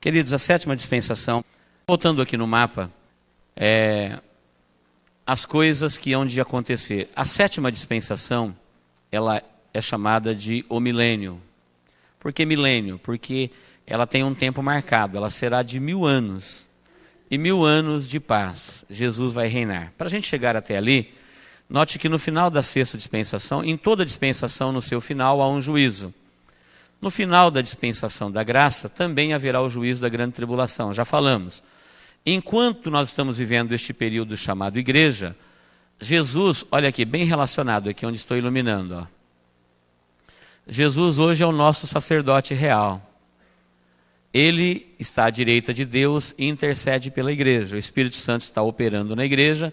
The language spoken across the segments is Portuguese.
Queridos, a sétima dispensação, voltando aqui no mapa, as coisas que hão de acontecer. A sétima dispensação, ela é chamada de o milênio. Por que milênio? Porque ela tem um tempo marcado, ela será de 1000 anos. E 1000 anos de paz, Jesus vai reinar. Para a gente chegar até ali, note que no final da sexta dispensação, em toda dispensação, no seu final, há um juízo. No final da dispensação da graça, também haverá o juízo da grande tribulação, já falamos. Enquanto nós estamos vivendo este período chamado igreja, Jesus, olha aqui, bem relacionado aqui onde estou iluminando. Ó. Jesus hoje é o nosso sacerdote real. Ele está à direita de Deus e intercede pela igreja. O Espírito Santo está operando na igreja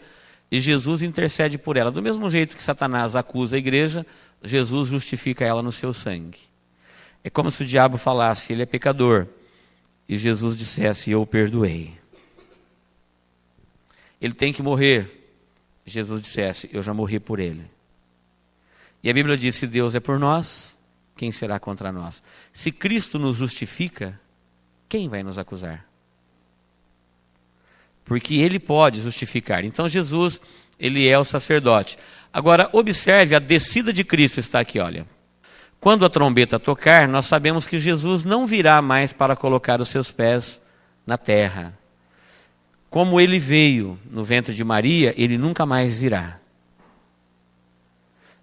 e Jesus intercede por ela. Do mesmo jeito que Satanás acusa a igreja, Jesus justifica ela no seu sangue. É como se o diabo falasse, ele é pecador, e Jesus dissesse, eu o perdoei. Ele tem que morrer, Jesus dissesse, eu já morri por ele. E a Bíblia diz, se Deus é por nós, quem será contra nós? Se Cristo nos justifica, quem vai nos acusar? Porque ele pode justificar. Então Jesus, ele é o sacerdote. Agora, observe, a descida de Cristo está aqui, olha. Quando a trombeta tocar, nós sabemos que Jesus não virá mais para colocar os seus pés na terra. Como ele veio no ventre de Maria, ele nunca mais virá.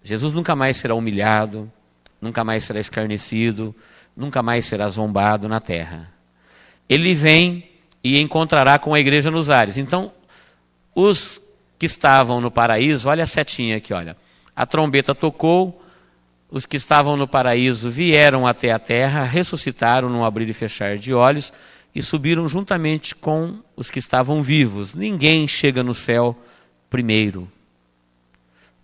Jesus nunca mais será humilhado, nunca mais será escarnecido, nunca mais será zombado na terra. Ele vem e encontrará com a igreja nos ares. Então, os que estavam no paraíso, olha a setinha aqui, olha. A trombeta tocou, os que estavam no paraíso vieram até a terra, ressuscitaram num abrir e fechar de olhos e subiram juntamente com os que estavam vivos. Ninguém chega no céu primeiro.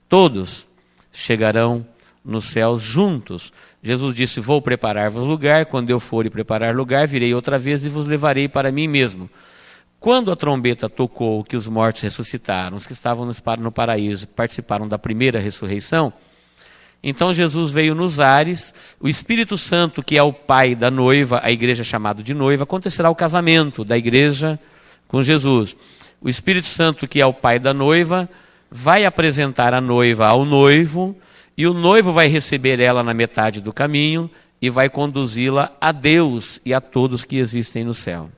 Todos chegarão nos céus juntos. Jesus disse, vou preparar-vos lugar, quando eu for e preparar lugar, virei outra vez e vos levarei para mim mesmo. Quando a trombeta tocou, que os mortos ressuscitaram, os que estavam no paraíso participaram da primeira ressurreição, então Jesus veio nos ares, o Espírito Santo, que é o pai da noiva, a igreja é chamada de noiva, acontecerá o casamento da igreja com Jesus. O Espírito Santo, que é o pai da noiva, vai apresentar a noiva ao noivo, e o noivo vai receber ela na metade do caminho e vai conduzi-la a Deus e a todos que existem no céu.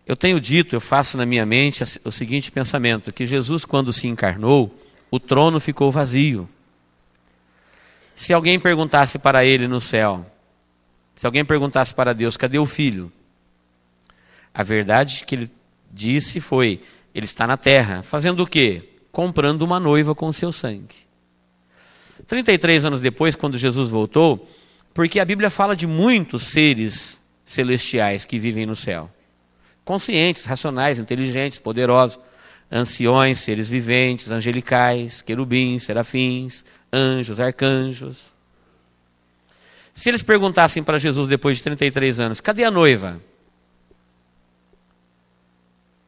Eu tenho dito, eu faço na minha mente o seguinte pensamento, que Jesus, quando se encarnou, o trono ficou vazio. Se alguém perguntasse para ele no céu, se alguém perguntasse para Deus, cadê o filho? A verdade que ele disse foi, ele está na terra, fazendo o quê? Comprando uma noiva com o seu sangue. 33 anos depois, quando Jesus voltou, porque a Bíblia fala de muitos seres celestiais que vivem no céu. Conscientes, racionais, inteligentes, poderosos, anciões, seres viventes, angelicais, querubins, serafins, anjos, arcanjos. Se eles perguntassem para Jesus depois de 33 anos, cadê a noiva?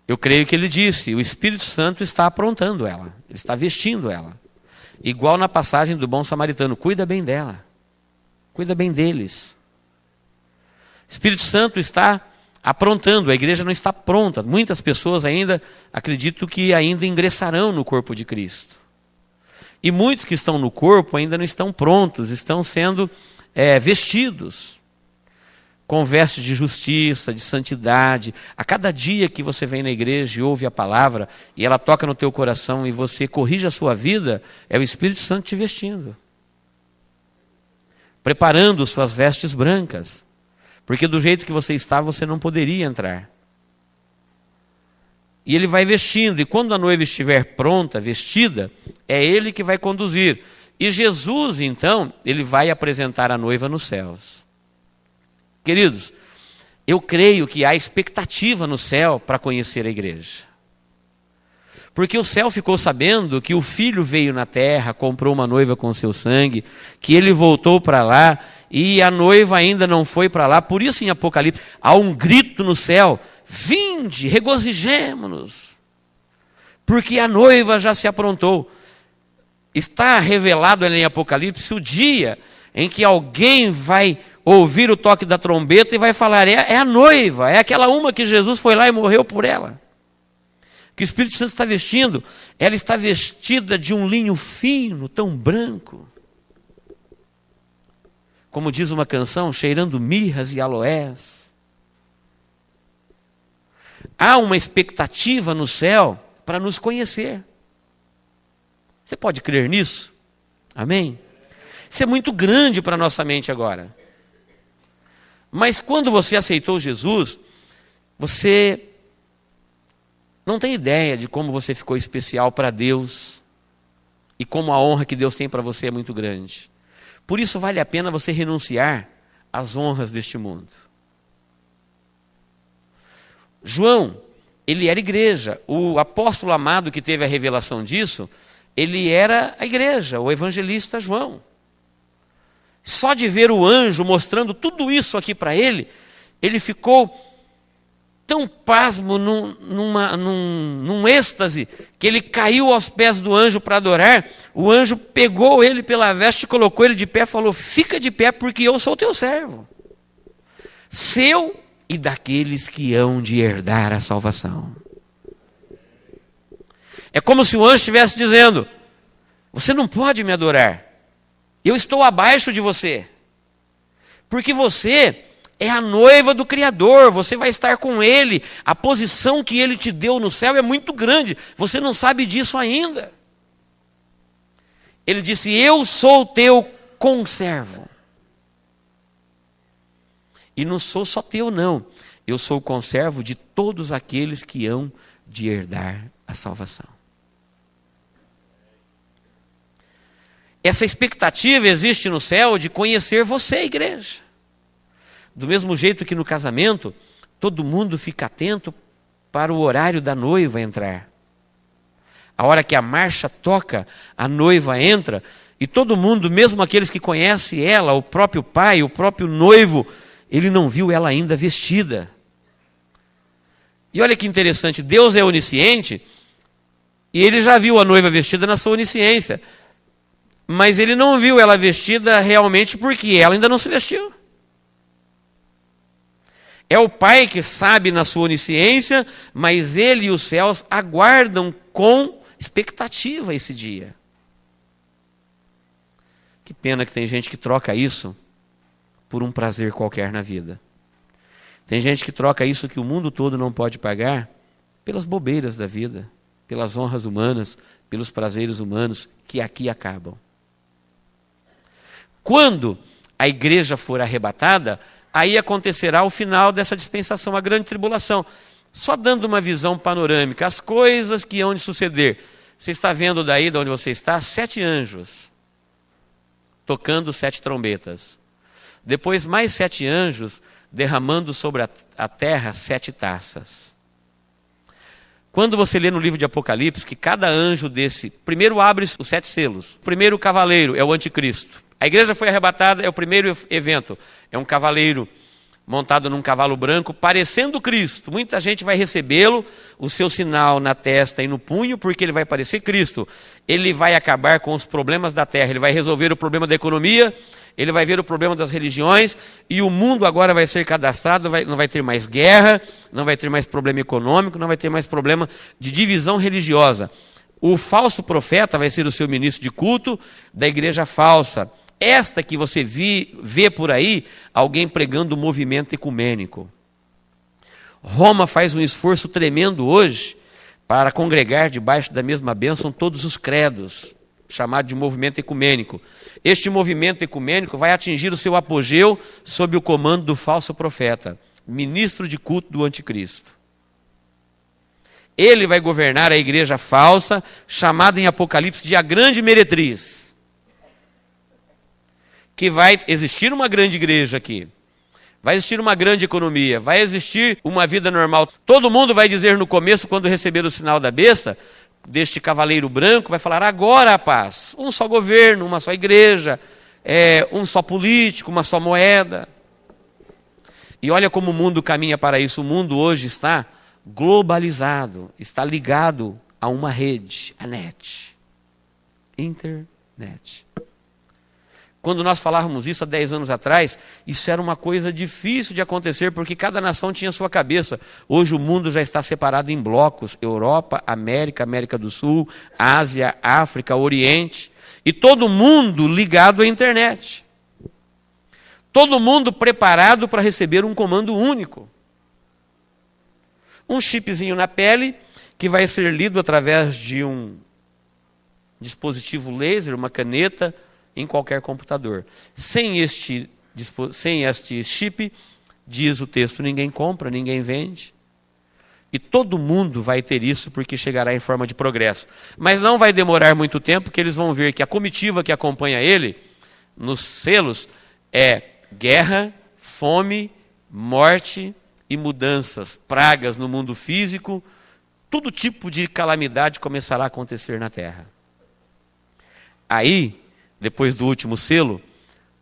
Eu creio que ele disse, o Espírito Santo está aprontando ela, ele está vestindo ela. Igual na passagem do bom samaritano, cuida bem dela, cuida bem deles. O Espírito Santo está aprontando, a igreja não está pronta. Muitas pessoas ainda acreditam que ainda ingressarão no corpo de Cristo. E muitos que estão no corpo ainda não estão prontos, estão sendo vestidos com vestes de justiça, de santidade. A cada dia que você vem na igreja e ouve a palavra, e ela toca no teu coração e você corrige a sua vida, é o Espírito Santo te vestindo. Preparando suas vestes brancas. Porque do jeito que você está, você não poderia entrar. E ele vai vestindo, e quando a noiva estiver pronta, vestida, é ele que vai conduzir. E Jesus, então, ele vai apresentar a noiva nos céus. Queridos, eu creio que há expectativa no céu para conhecer a igreja. Porque o céu ficou sabendo que o Filho veio na terra, comprou uma noiva com seu sangue, que ele voltou para lá, e a noiva ainda não foi para lá. Por isso em Apocalipse há um grito no céu, vinde, regozijemo-nos, porque a noiva já se aprontou. Está revelado em Apocalipse o dia em que alguém vai ouvir o toque da trombeta e vai falar, é a noiva, é aquela uma que Jesus foi lá e morreu por ela. Que o Espírito Santo está vestindo, ela está vestida de um linho fino, tão branco. Como diz uma canção, cheirando mirras e aloés. Há uma expectativa no céu para nos conhecer. Você pode crer nisso? Amém? Isso é muito grande para a nossa mente agora. Mas quando você aceitou Jesus, você não tem ideia de como você ficou especial para Deus e como a honra que Deus tem para você é muito grande. Por isso vale a pena você renunciar às honras deste mundo. João, ele era igreja. O apóstolo amado que teve a revelação disso, ele era a igreja, o evangelista João. Só de ver o anjo mostrando tudo isso aqui para ele, ele ficou tão pasmo, num êxtase, que ele caiu aos pés do anjo para adorar. O anjo pegou ele pela veste, colocou ele de pé e falou, fica de pé porque eu sou teu servo, seu e daqueles que hão de herdar a salvação. É como se o anjo estivesse dizendo, você não pode me adorar, eu estou abaixo de você, porque você é a noiva do Criador, você vai estar com Ele, a posição que Ele te deu no céu é muito grande, você não sabe disso ainda. Ele disse, eu sou teu conservo. E não sou só teu não, eu sou o conservo de todos aqueles que hão de herdar a salvação. Essa expectativa existe no céu de conhecer você, igreja. Do mesmo jeito que no casamento, todo mundo fica atento para o horário da noiva entrar. A hora que a marcha toca, a noiva entra, e todo mundo, mesmo aqueles que conhecem ela, o próprio pai, o próprio noivo, ele não viu ela ainda vestida. E olha que interessante, Deus é onisciente, e ele já viu a noiva vestida na sua onisciência. Mas ele não viu ela vestida realmente porque ela ainda não se vestiu. É o Pai que sabe na sua onisciência, mas ele e os céus aguardam com expectativa esse dia. Que pena que tem gente que troca isso por um prazer qualquer na vida. Tem gente que troca isso que o mundo todo não pode pagar pelas bobeiras da vida, pelas honras humanas, pelos prazeres humanos que aqui acabam. Quando a igreja for arrebatada, aí acontecerá o final dessa dispensação, a grande tribulação. Só dando uma visão panorâmica, as coisas que hão de suceder. Você está vendo daí de onde você está? 7 anjos tocando 7 trombetas. Depois mais 7 anjos derramando sobre a terra 7 taças. Quando você lê no livro de Apocalipse que cada anjo desse, primeiro abre os 7 selos. O primeiro cavaleiro é o anticristo. A igreja foi arrebatada, é o primeiro evento. É um cavaleiro montado num cavalo branco, parecendo Cristo. Muita gente vai recebê-lo, o seu sinal na testa e no punho, porque ele vai parecer Cristo. Ele vai acabar com os problemas da terra, ele vai resolver o problema da economia, ele vai ver o problema das religiões, e o mundo agora vai ser cadastrado, não vai ter mais guerra, não vai ter mais problema econômico, não vai ter mais problema de divisão religiosa. O falso profeta vai ser o seu ministro de culto da igreja falsa. Esta que você vê por aí, alguém pregando o movimento ecumênico. Roma faz um esforço tremendo hoje para congregar debaixo da mesma bênção todos os credos, chamado de movimento ecumênico. Este movimento ecumênico vai atingir o seu apogeu sob o comando do falso profeta, ministro de culto do anticristo. Ele vai governar a igreja falsa, chamada em Apocalipse de a grande meretriz. Que vai existir uma grande igreja aqui, vai existir uma grande economia, vai existir uma vida normal. Todo mundo vai dizer no começo, quando receber o sinal da besta, deste cavaleiro branco, vai falar, agora a paz, um só governo, uma só igreja, um só político, uma só moeda. E olha como o mundo caminha para isso. O mundo hoje está globalizado, está ligado a uma rede, a net, internet. Quando nós falávamos isso há 10 anos atrás, isso era uma coisa difícil de acontecer, porque cada nação tinha sua cabeça. Hoje o mundo já está separado em blocos: Europa, América, América do Sul, Ásia, África, Oriente. E todo mundo ligado à internet. Todo mundo preparado para receber um comando único. Um chipzinho na pele que vai ser lido através de um dispositivo laser, uma caneta, em qualquer computador. Sem este chip, diz o texto, ninguém compra, ninguém vende. E todo mundo vai ter isso porque chegará em forma de progresso. Mas não vai demorar muito tempo, porque eles vão ver que a comitiva que acompanha ele, nos selos, é guerra, fome, morte e mudanças, pragas no mundo físico. Todo tipo de calamidade começará a acontecer na terra. Aí, depois do último selo,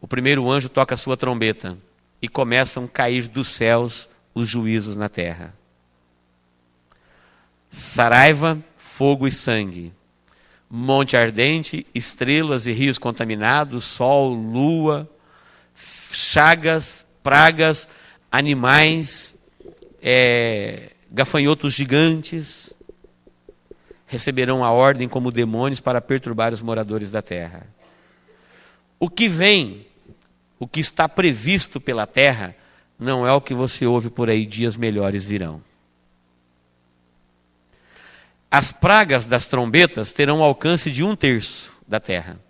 o primeiro anjo toca a sua trombeta e começam a cair dos céus os juízos na terra. Saraiva, fogo e sangue, monte ardente, estrelas e rios contaminados, sol, lua, chagas, pragas, animais, gafanhotos gigantes, receberão a ordem como demônios para perturbar os moradores da terra. O que vem, o que está previsto pela terra, não é o que você ouve por aí, dias melhores virão. As pragas das trombetas terão alcance de 1/3 da terra.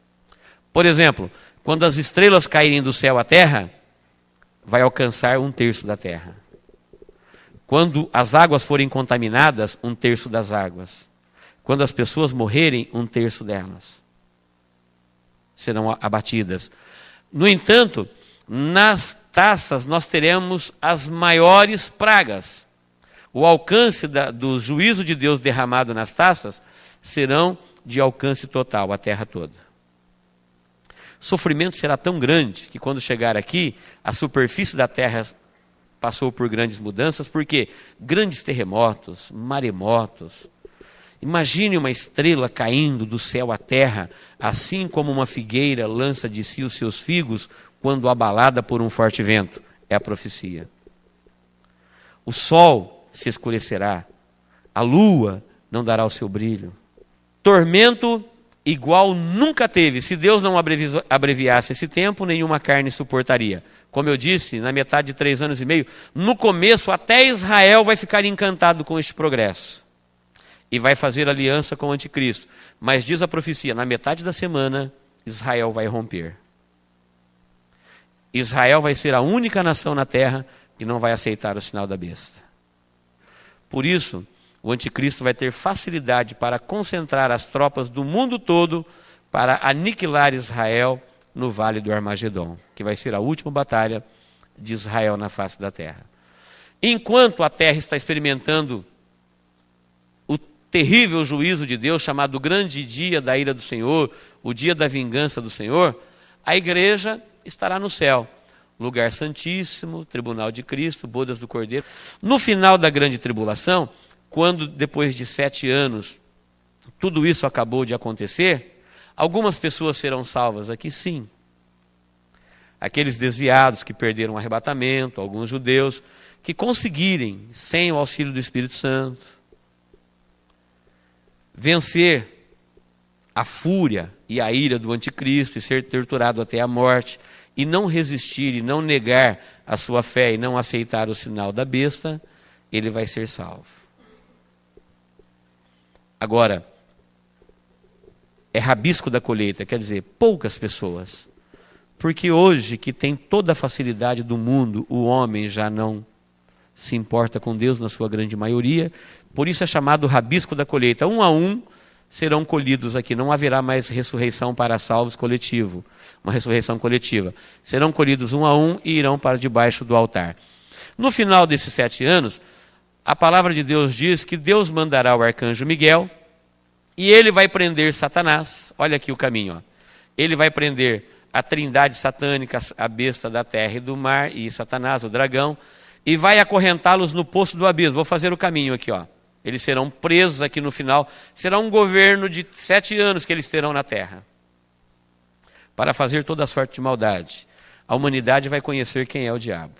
Por exemplo, quando as estrelas caírem do céu à terra, vai alcançar 1/3 da terra. Quando as águas forem contaminadas, 1/3 das águas. Quando as pessoas morrerem, 1/3 delas serão abatidas. No entanto, nas taças nós teremos as maiores pragas. O alcance do juízo de Deus derramado nas taças serão de alcance total, a terra toda. O sofrimento será tão grande que quando chegar aqui, a superfície da terra passou por grandes mudanças, porque grandes terremotos, maremotos. Imagine uma estrela caindo do céu à terra, assim como uma figueira lança de si os seus figos quando abalada por um forte vento. É a profecia. O sol se escurecerá, a lua não dará o seu brilho. Tormento igual nunca teve. Se Deus não abreviasse esse tempo, nenhuma carne suportaria. Como eu disse, na metade de 3 anos e meio, no começo até Israel vai ficar encantado com este progresso. E vai fazer aliança com o anticristo. Mas diz a profecia, na metade da semana, Israel vai romper. Israel vai ser a única nação na terra que não vai aceitar o sinal da besta. Por isso, o anticristo vai ter facilidade para concentrar as tropas do mundo todo para aniquilar Israel no Vale do Armagedon, que vai ser a última batalha de Israel na face da terra. Enquanto a terra está experimentando o terrível juízo de Deus, chamado grande dia da ira do Senhor, o dia da vingança do Senhor, a igreja estará no céu, lugar santíssimo, tribunal de Cristo, bodas do Cordeiro. No final da grande tribulação, quando depois de 7 anos tudo isso acabou de acontecer, algumas pessoas serão salvas aqui, sim. Aqueles desviados que perderam o arrebatamento, alguns judeus que conseguirem, sem o auxílio do Espírito Santo, vencer a fúria e a ira do anticristo e ser torturado até a morte, e não resistir e não negar a sua fé e não aceitar o sinal da besta, ele vai ser salvo. Agora, é rabisco da colheita, quer dizer, poucas pessoas. Porque hoje, que tem toda a facilidade do mundo, o homem já não se importa com Deus na sua grande maioria, por isso é chamado rabisco da colheita. 1 a 1 serão colhidos aqui, não haverá mais ressurreição para salvos coletivo, uma ressurreição coletiva. Serão colhidos 1 a 1 e irão para debaixo do altar. No final desses 7 anos, a palavra de Deus diz que Deus mandará o arcanjo Miguel e ele vai prender Satanás. Olha aqui o caminho. Ó. Ele vai prender a trindade satânica, a besta da terra e do mar, e Satanás, o dragão, e vai acorrentá-los no poço do abismo. Vou fazer o caminho aqui. Ó. Eles serão presos aqui no final. Será um governo de 7 anos que eles terão na terra. para fazer toda sorte de maldade. A humanidade vai conhecer quem é o diabo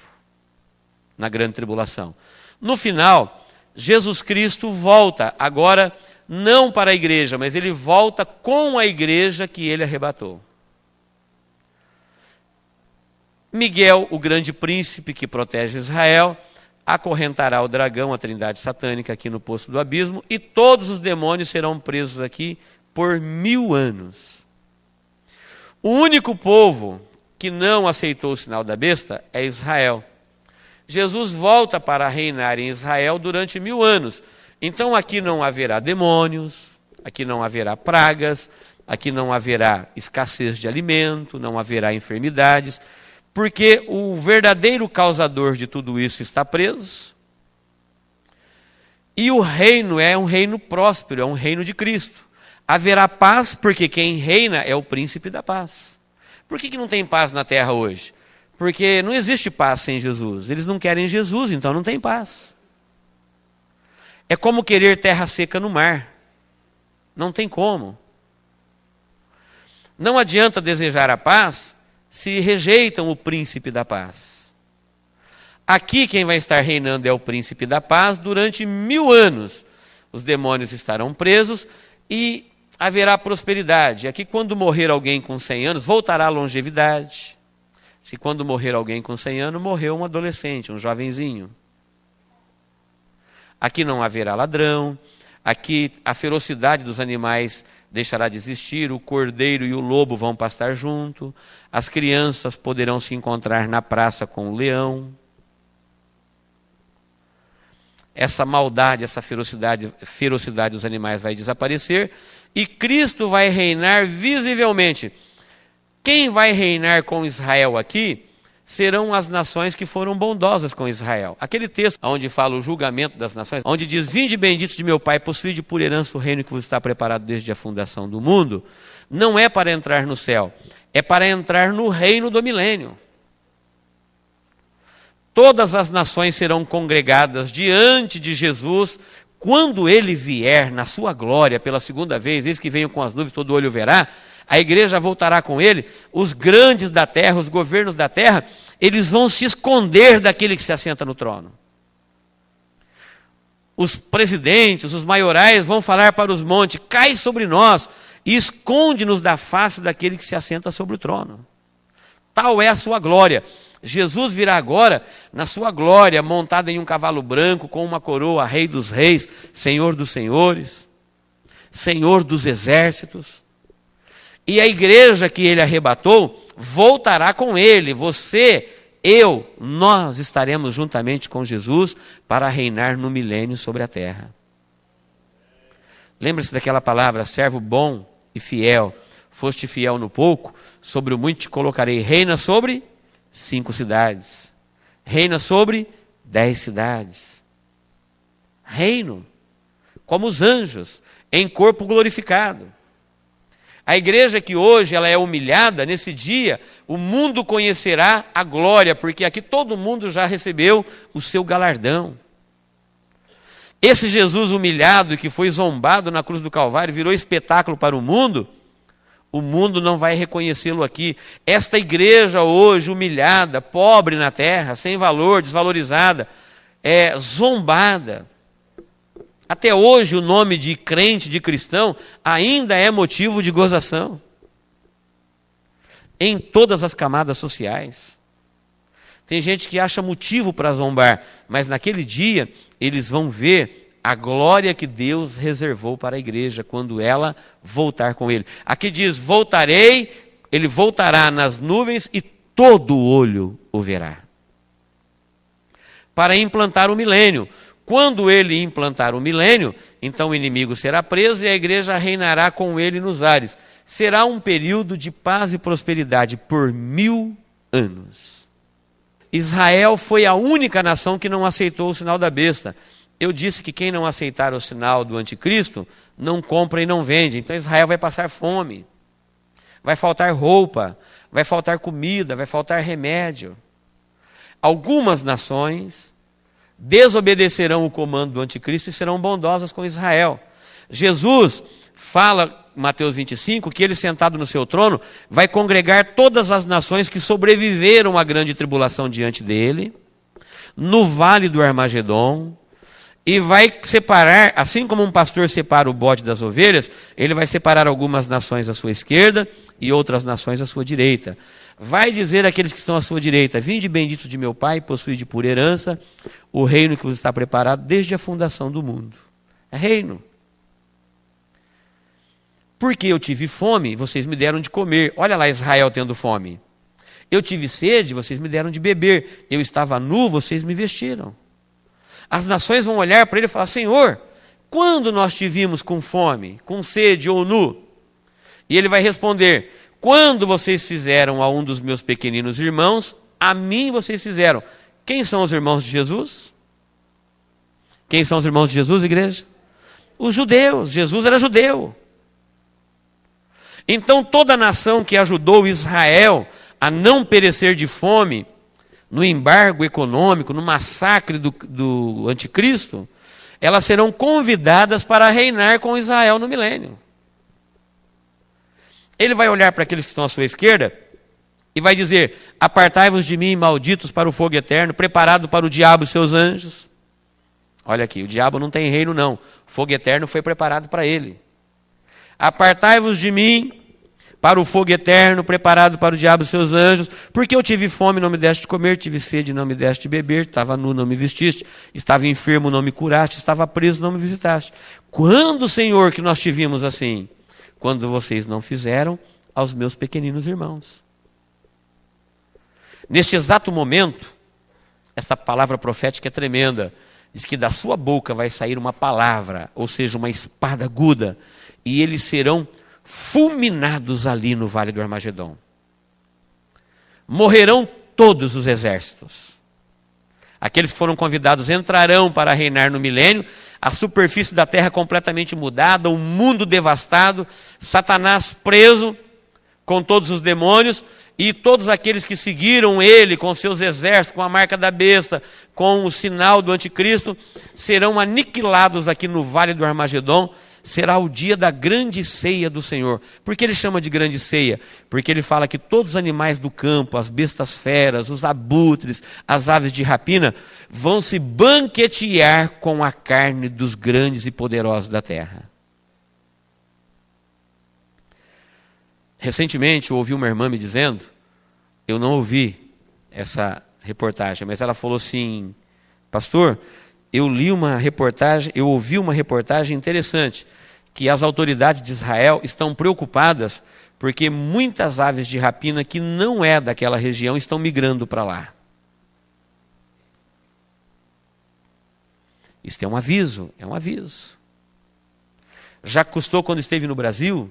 na grande tribulação. No final, Jesus Cristo volta, agora não para a igreja, mas ele volta com a igreja que ele arrebatou. Miguel, o grande príncipe que protege Israel, acorrentará o dragão, a trindade satânica, aqui no poço do abismo, e todos os demônios serão presos aqui por 1000 anos. O único povo que não aceitou o sinal da besta é Israel. Jesus volta para reinar em Israel durante 1000 anos. Então aqui não haverá demônios, aqui não haverá pragas, aqui não haverá escassez de alimento, não haverá enfermidades, porque o verdadeiro causador de tudo isso está preso. E o reino é um reino próspero, é um reino de Cristo. Haverá paz, porque quem reina é o príncipe da paz. Por que não tem paz na terra hoje? Porque não existe paz sem Jesus. Eles não querem Jesus, então não tem paz. É como querer terra seca no mar. Não tem como. Não adianta desejar a paz se rejeitam o príncipe da paz. Aqui quem vai estar reinando é o príncipe da paz durante 1000 anos. Os demônios estarão presos e haverá prosperidade. Aqui quando morrer alguém com 100 anos, voltará a longevidade. Se quando morrer alguém com 100 anos, morreu um adolescente, um jovenzinho. Aqui não haverá ladrão, aqui a ferocidade dos animais deixará de existir, o cordeiro e o lobo vão pastar junto, as crianças poderão se encontrar na praça com o leão. Essa maldade, essa ferocidade dos animais vai desaparecer e Cristo vai reinar visivelmente. Quem vai reinar com Israel aqui serão as nações que foram bondosas com Israel. Aquele texto onde fala o julgamento das nações, onde diz: vinde benditos de meu Pai, possuide por herança o reino que vos está preparado desde a fundação do mundo, não é para entrar no céu, é para entrar no reino do milênio. Todas as nações serão congregadas diante de Jesus, quando ele vier na sua glória pela segunda vez, eis que venho com as nuvens, todo olho verá. A igreja voltará com ele, os grandes da terra, os governos da terra, eles vão se esconder daquele que se assenta no trono. Os presidentes, os maiorais vão falar para os montes: cai sobre nós e esconde-nos da face daquele que se assenta sobre o trono. Tal é a sua glória. Jesus virá agora na sua glória, montado em um cavalo branco, com uma coroa, Rei dos reis, Senhor dos senhores, Senhor dos exércitos. E a igreja que ele arrebatou voltará com ele. Você, eu, nós estaremos juntamente com Jesus para reinar no milênio sobre a terra. Lembre-se daquela palavra: servo bom e fiel. Foste fiel no pouco, sobre o muito te colocarei. Reina sobre 5 cidades. Reina sobre 10 cidades. Reino, como os anjos, em corpo glorificado. A igreja que hoje ela é humilhada, nesse dia, o mundo conhecerá a glória, porque aqui todo mundo já recebeu o seu galardão. Esse Jesus humilhado que foi zombado na cruz do Calvário, virou espetáculo para o mundo não vai reconhecê-lo aqui. Esta igreja hoje humilhada, pobre na terra, sem valor, desvalorizada, zombada. Até hoje o nome de crente, de cristão, ainda é motivo de gozação. Em todas as camadas sociais. Tem gente que acha motivo para zombar, mas naquele dia eles vão ver a glória que Deus reservou para a igreja, quando ela voltar com ele. Aqui diz: voltarei, ele voltará nas nuvens e todo olho o verá. Para implantar o milênio. Quando ele implantar o milênio, então o inimigo será preso e a igreja reinará com ele nos ares. Será um período de paz e prosperidade por 1000 anos. Israel foi a única nação que não aceitou o sinal da besta. Eu disse que quem não aceitar o sinal do anticristo, não compra e não vende. Então Israel vai passar fome, vai faltar roupa, vai faltar comida, vai faltar remédio. Algumas nações desobedecerão o comando do anticristo e serão bondosas com Israel. Jesus fala Mateus 25, que ele sentado no seu trono vai congregar todas as nações que sobreviveram à grande tribulação diante dele, no vale do Armagedon, e vai separar, assim como um pastor separa o bode das ovelhas, ele vai separar algumas nações à sua esquerda e outras nações à sua direita. Vai dizer àqueles que estão à sua direita: vinde benditos de meu Pai, possuíde por herança o reino que vos está preparado desde a fundação do mundo. É reino. Porque eu tive fome, vocês me deram de comer. Olha lá Israel tendo fome. Eu tive sede, vocês me deram de beber. Eu estava nu, vocês me vestiram. As nações vão olhar para ele e falar: Senhor, quando nós te vimos com fome, com sede ou nu? E ele vai responder: quando vocês fizeram a um dos meus pequeninos irmãos, a mim vocês fizeram. Quem são os irmãos de Jesus? Quem são os irmãos de Jesus, igreja? Os judeus. Jesus era judeu. Então toda a nação que ajudou Israel a não perecer de fome, no embargo econômico, no massacre do anticristo, elas serão convidadas para reinar com Israel no milênio. Ele vai olhar para aqueles que estão à sua esquerda e vai dizer: apartai-vos de mim, malditos, para o fogo eterno, preparado para o diabo e seus anjos. Olha aqui, o diabo não tem reino não, o fogo eterno foi preparado para ele. Apartai-vos de mim para o fogo eterno, preparado para o diabo e seus anjos, porque eu tive fome, não me deste de comer, tive sede, não me deste de beber, estava nu, não me vestiste, estava enfermo, não me curaste, estava preso, não me visitaste. Quando, Senhor, que nós te vimos assim? Quando vocês não fizeram aos meus pequeninos irmãos. Neste exato momento, esta palavra profética é tremenda. Diz que da sua boca vai sair uma palavra, ou seja, uma espada aguda, e eles serão fulminados ali no vale do Armagedon. Morrerão todos os exércitos. Aqueles que foram convidados entrarão para reinar no milênio, a superfície da terra completamente mudada, o mundo devastado, Satanás preso com todos os demônios, e todos aqueles que seguiram ele com seus exércitos, com a marca da besta, com o sinal do anticristo, serão aniquilados aqui no vale do Armagedon. Será o dia da grande ceia do Senhor. Por que ele chama de grande ceia? Porque ele fala que todos os animais do campo, as bestas feras, os abutres, as aves de rapina, vão se banquetear com a carne dos grandes e poderosos da terra. Recentemente eu ouvi uma irmã me dizendo, eu não ouvi essa reportagem, mas ela falou assim: pastor, eu ouvi uma reportagem interessante, que as autoridades de Israel estão preocupadas porque muitas aves de rapina que não é daquela região estão migrando para lá. Isso é um aviso, é um aviso. Jacques Cousteau, quando esteve no Brasil,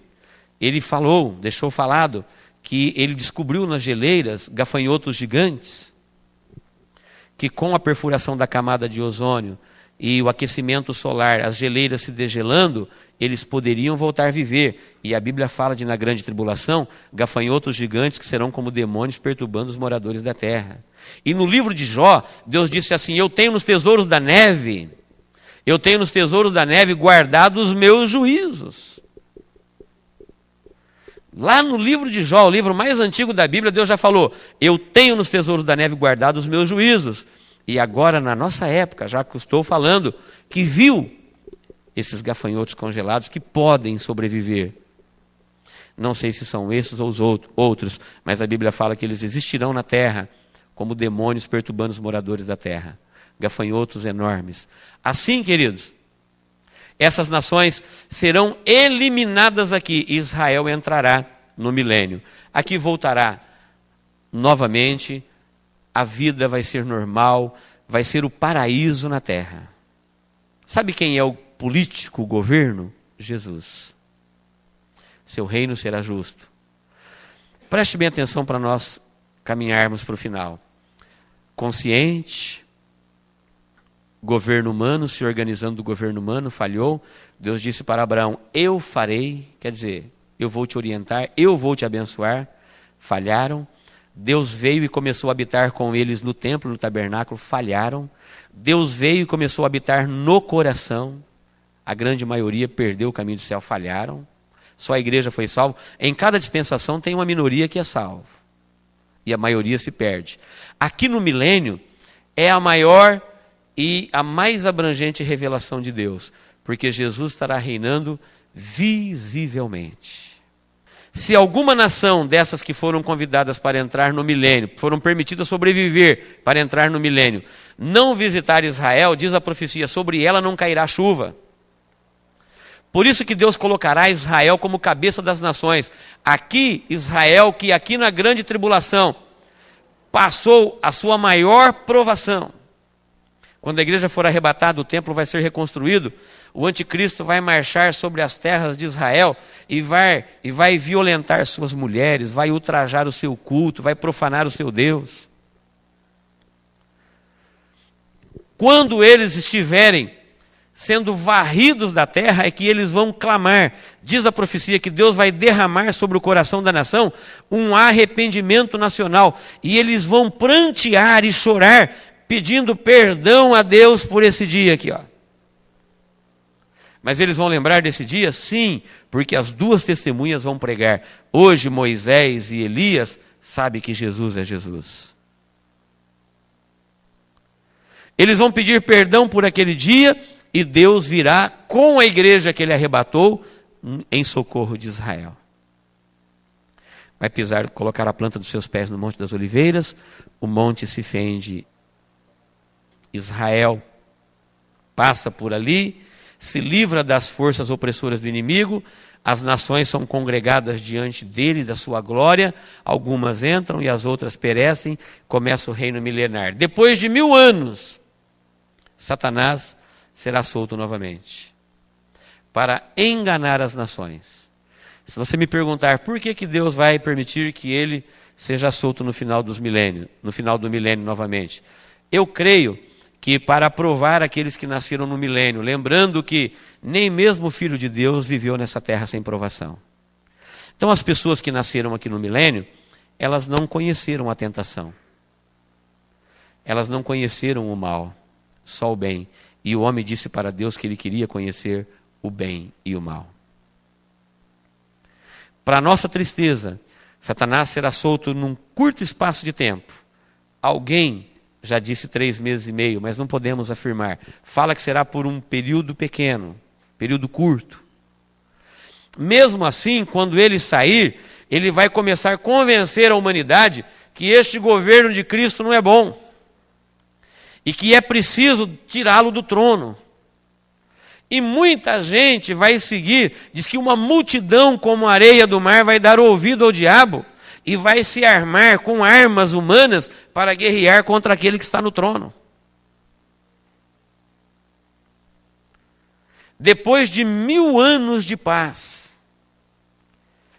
ele deixou falado, que ele descobriu nas geleiras gafanhotos gigantes, que com a perfuração da camada de ozônio e o aquecimento solar, as geleiras se degelando, eles poderiam voltar a viver. E a Bíblia fala de, na grande tribulação, gafanhotos gigantes que serão como demônios perturbando os moradores da terra. E no livro de Jó, Deus disse assim: eu tenho nos tesouros da neve guardado os meus juízos. Lá no livro de Jó, o livro mais antigo da Bíblia, Deus já falou: eu tenho nos tesouros da neve guardado os meus juízos. E agora, na nossa época, já que estou falando, que viu esses gafanhotos congelados que podem sobreviver. Não sei se são esses ou os outros, mas a Bíblia fala que eles existirão na terra como demônios perturbando os moradores da terra. Gafanhotos enormes. Assim, queridos, essas nações serão eliminadas aqui. Israel entrará no milênio. Aqui voltará novamente. A vida vai ser normal. Vai ser o paraíso na terra. Sabe quem é o político, o governo? Jesus. Seu reino será justo. Preste bem atenção para nós caminharmos para o final. Consciente. Governo humano, se organizando do governo humano, falhou. Deus disse para Abraão: eu farei, quer dizer, eu vou te orientar, eu vou te abençoar. Falharam. Deus veio e começou a habitar com eles no templo, no tabernáculo. Falharam. Deus veio e começou a habitar no coração. A grande maioria perdeu o caminho do céu, falharam. só a igreja foi salva. Em cada dispensação tem uma minoria que é salva. E a maioria se perde. Aqui no milênio é a maior e a mais abrangente revelação de Deus. Porque Jesus estará reinando visivelmente. Se alguma nação dessas que foram convidadas para entrar no milênio, foram permitidas sobreviver para entrar no milênio, não visitar Israel, diz a profecia, sobre ela não cairá chuva. Por isso que Deus colocará Israel como cabeça das nações. Aqui, Israel, que aqui na grande tribulação, passou a sua maior provação. Quando a igreja for arrebatada, o templo vai ser reconstruído, o anticristo vai marchar sobre as terras de Israel e vai violentar suas mulheres, vai ultrajar o seu culto, vai profanar o seu Deus. Quando eles estiverem sendo varridos da terra, é que eles vão clamar. Diz a profecia que Deus vai derramar sobre o coração da nação um arrependimento nacional. E eles vão prantear e chorar, pedindo perdão a Deus por esse dia aqui, ó. Mas eles vão lembrar desse dia? Sim, porque as duas testemunhas vão pregar. Hoje Moisés e Elias sabem que Jesus é Jesus. Eles vão pedir perdão por aquele dia e Deus virá com a igreja que ele arrebatou em socorro de Israel. Vai pisar, colocar a planta dos seus pés no Monte das Oliveiras, o monte se fende. Israel passa por ali, se livra das forças opressoras do inimigo, as nações são congregadas diante dele, da sua glória, algumas entram e as outras perecem, começa o reino milenar. Depois de 1000 anos, Satanás será solto novamente, para enganar as nações. Se você me perguntar por que Deus vai permitir que ele seja solto no final do milênio novamente, eu creio que para provar aqueles que nasceram no milênio, lembrando que nem mesmo o Filho de Deus viveu nessa terra sem provação. Então as pessoas que nasceram aqui no milênio, elas não conheceram a tentação. Elas não conheceram o mal, só o bem. E o homem disse para Deus que ele queria conhecer o bem e o mal. Para nossa tristeza, Satanás será solto num curto espaço de tempo. Alguém já disse 3 meses e meio, mas não podemos afirmar. Fala que será por um período pequeno, período curto. Mesmo assim, quando ele sair, ele vai começar a convencer a humanidade que este governo de Cristo não é bom. E que é preciso tirá-lo do trono. E muita gente vai seguir, diz que uma multidão como a areia do mar vai dar ouvido ao diabo e vai se armar com armas humanas para guerrear contra aquele que está no trono. Depois de 1000 anos de paz,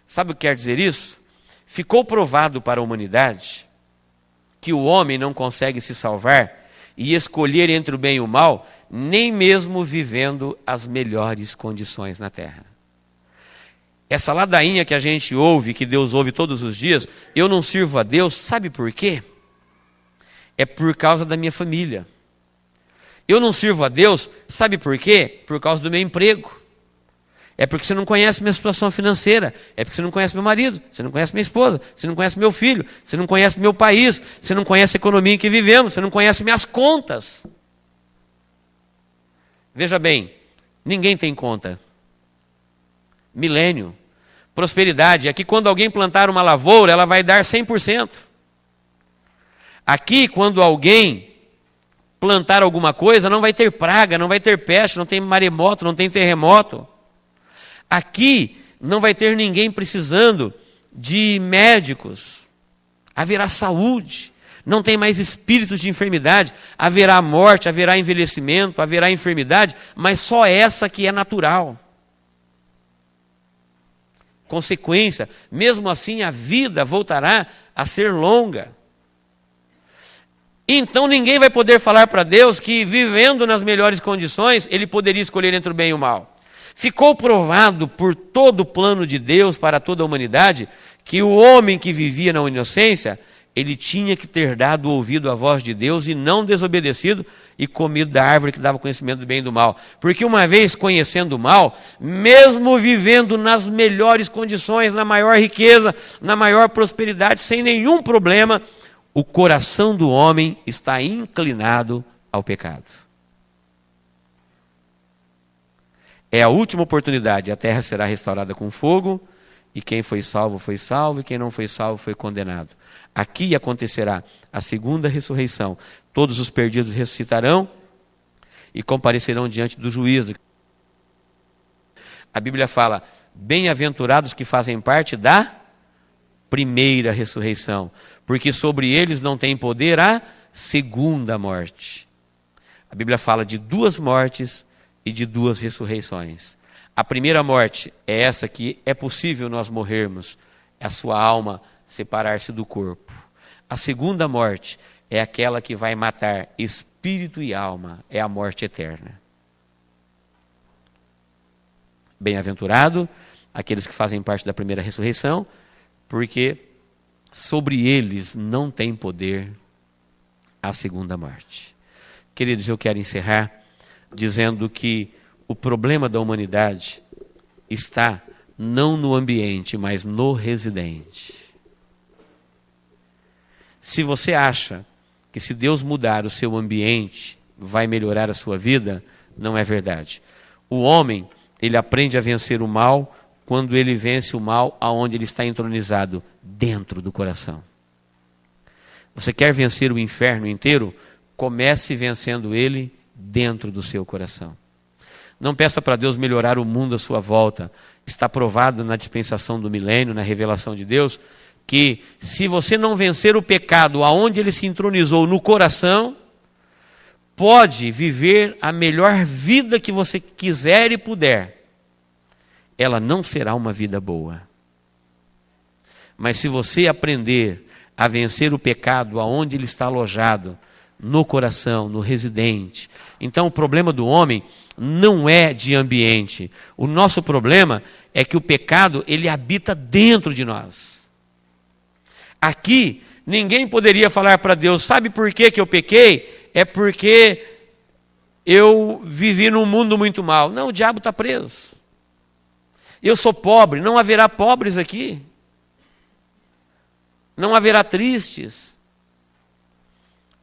sabe o que quer dizer isso? Ficou provado para a humanidade que o homem não consegue se salvar e escolher entre o bem e o mal, nem mesmo vivendo as melhores condições na terra. Essa ladainha que a gente ouve, que Deus ouve todos os dias, eu não sirvo a Deus, sabe por quê? É por causa da minha família. Eu não sirvo a Deus, sabe por quê? Por causa do meu emprego. É porque você não conhece minha situação financeira, é porque você não conhece meu marido, você não conhece minha esposa, você não conhece meu filho, você não conhece meu país, você não conhece a economia em que vivemos, você não conhece minhas contas. Veja bem, ninguém tem conta. Milênio, prosperidade. Aqui quando alguém plantar uma lavoura, ela vai dar 100%. Aqui quando alguém plantar alguma coisa, não vai ter praga, não vai ter peste, não tem maremoto, não tem terremoto. Aqui não vai ter ninguém precisando de médicos. Haverá saúde. Não tem mais espíritos de enfermidade. Haverá morte, haverá envelhecimento, haverá enfermidade, mas só essa que é natural. Consequência, mesmo assim a vida voltará a ser longa. Então ninguém vai poder falar para Deus que vivendo nas melhores condições, ele poderia escolher entre o bem e o mal. Ficou provado por todo o plano de Deus para toda a humanidade que o homem que vivia na inocência, ele tinha que ter dado ouvido à voz de Deus e não desobedecido e comido da árvore que dava conhecimento do bem e do mal. Porque uma vez conhecendo o mal, mesmo vivendo nas melhores condições, na maior riqueza, na maior prosperidade, sem nenhum problema, o coração do homem está inclinado ao pecado. É a última oportunidade, a terra será restaurada com fogo, e quem foi salvo, e quem não foi salvo, foi condenado. Aqui acontecerá a segunda ressurreição. Todos os perdidos ressuscitarão e comparecerão diante do juízo. A Bíblia fala, bem-aventurados que fazem parte da primeira ressurreição, porque sobre eles não tem poder a segunda morte. A Bíblia fala de duas mortes e de duas ressurreições. A primeira morte é essa que é possível nós morrermos, é a sua alma separar-se do corpo. A segunda morte é aquela que vai matar espírito e alma, é a morte eterna. Bem-aventurado aqueles que fazem parte da primeira ressurreição, porque sobre eles não tem poder a segunda morte. Queridos, eu quero encerrar dizendo que o problema da humanidade está não no ambiente, mas no residente. Se você acha que se Deus mudar o seu ambiente, vai melhorar a sua vida, não é verdade. O homem, ele aprende a vencer o mal quando ele vence o mal aonde ele está entronizado, dentro do coração. Você quer vencer o inferno inteiro? Comece vencendo ele dentro do seu coração. Não peça para Deus melhorar o mundo à sua volta. Está provado na dispensação do milênio, na revelação de Deus, que se você não vencer o pecado aonde ele se entronizou no coração, pode viver a melhor vida que você quiser e puder. Ela não será uma vida boa. Mas se você aprender a vencer o pecado aonde ele está alojado, no coração, no residente. Então o problema do homem não é de ambiente. O nosso problema é que o pecado, ele habita dentro de nós. Aqui, ninguém poderia falar para Deus, sabe por que eu pequei? É porque eu vivi num mundo muito mal. Não, o diabo está preso. Eu sou pobre, não haverá pobres aqui. Não haverá tristes.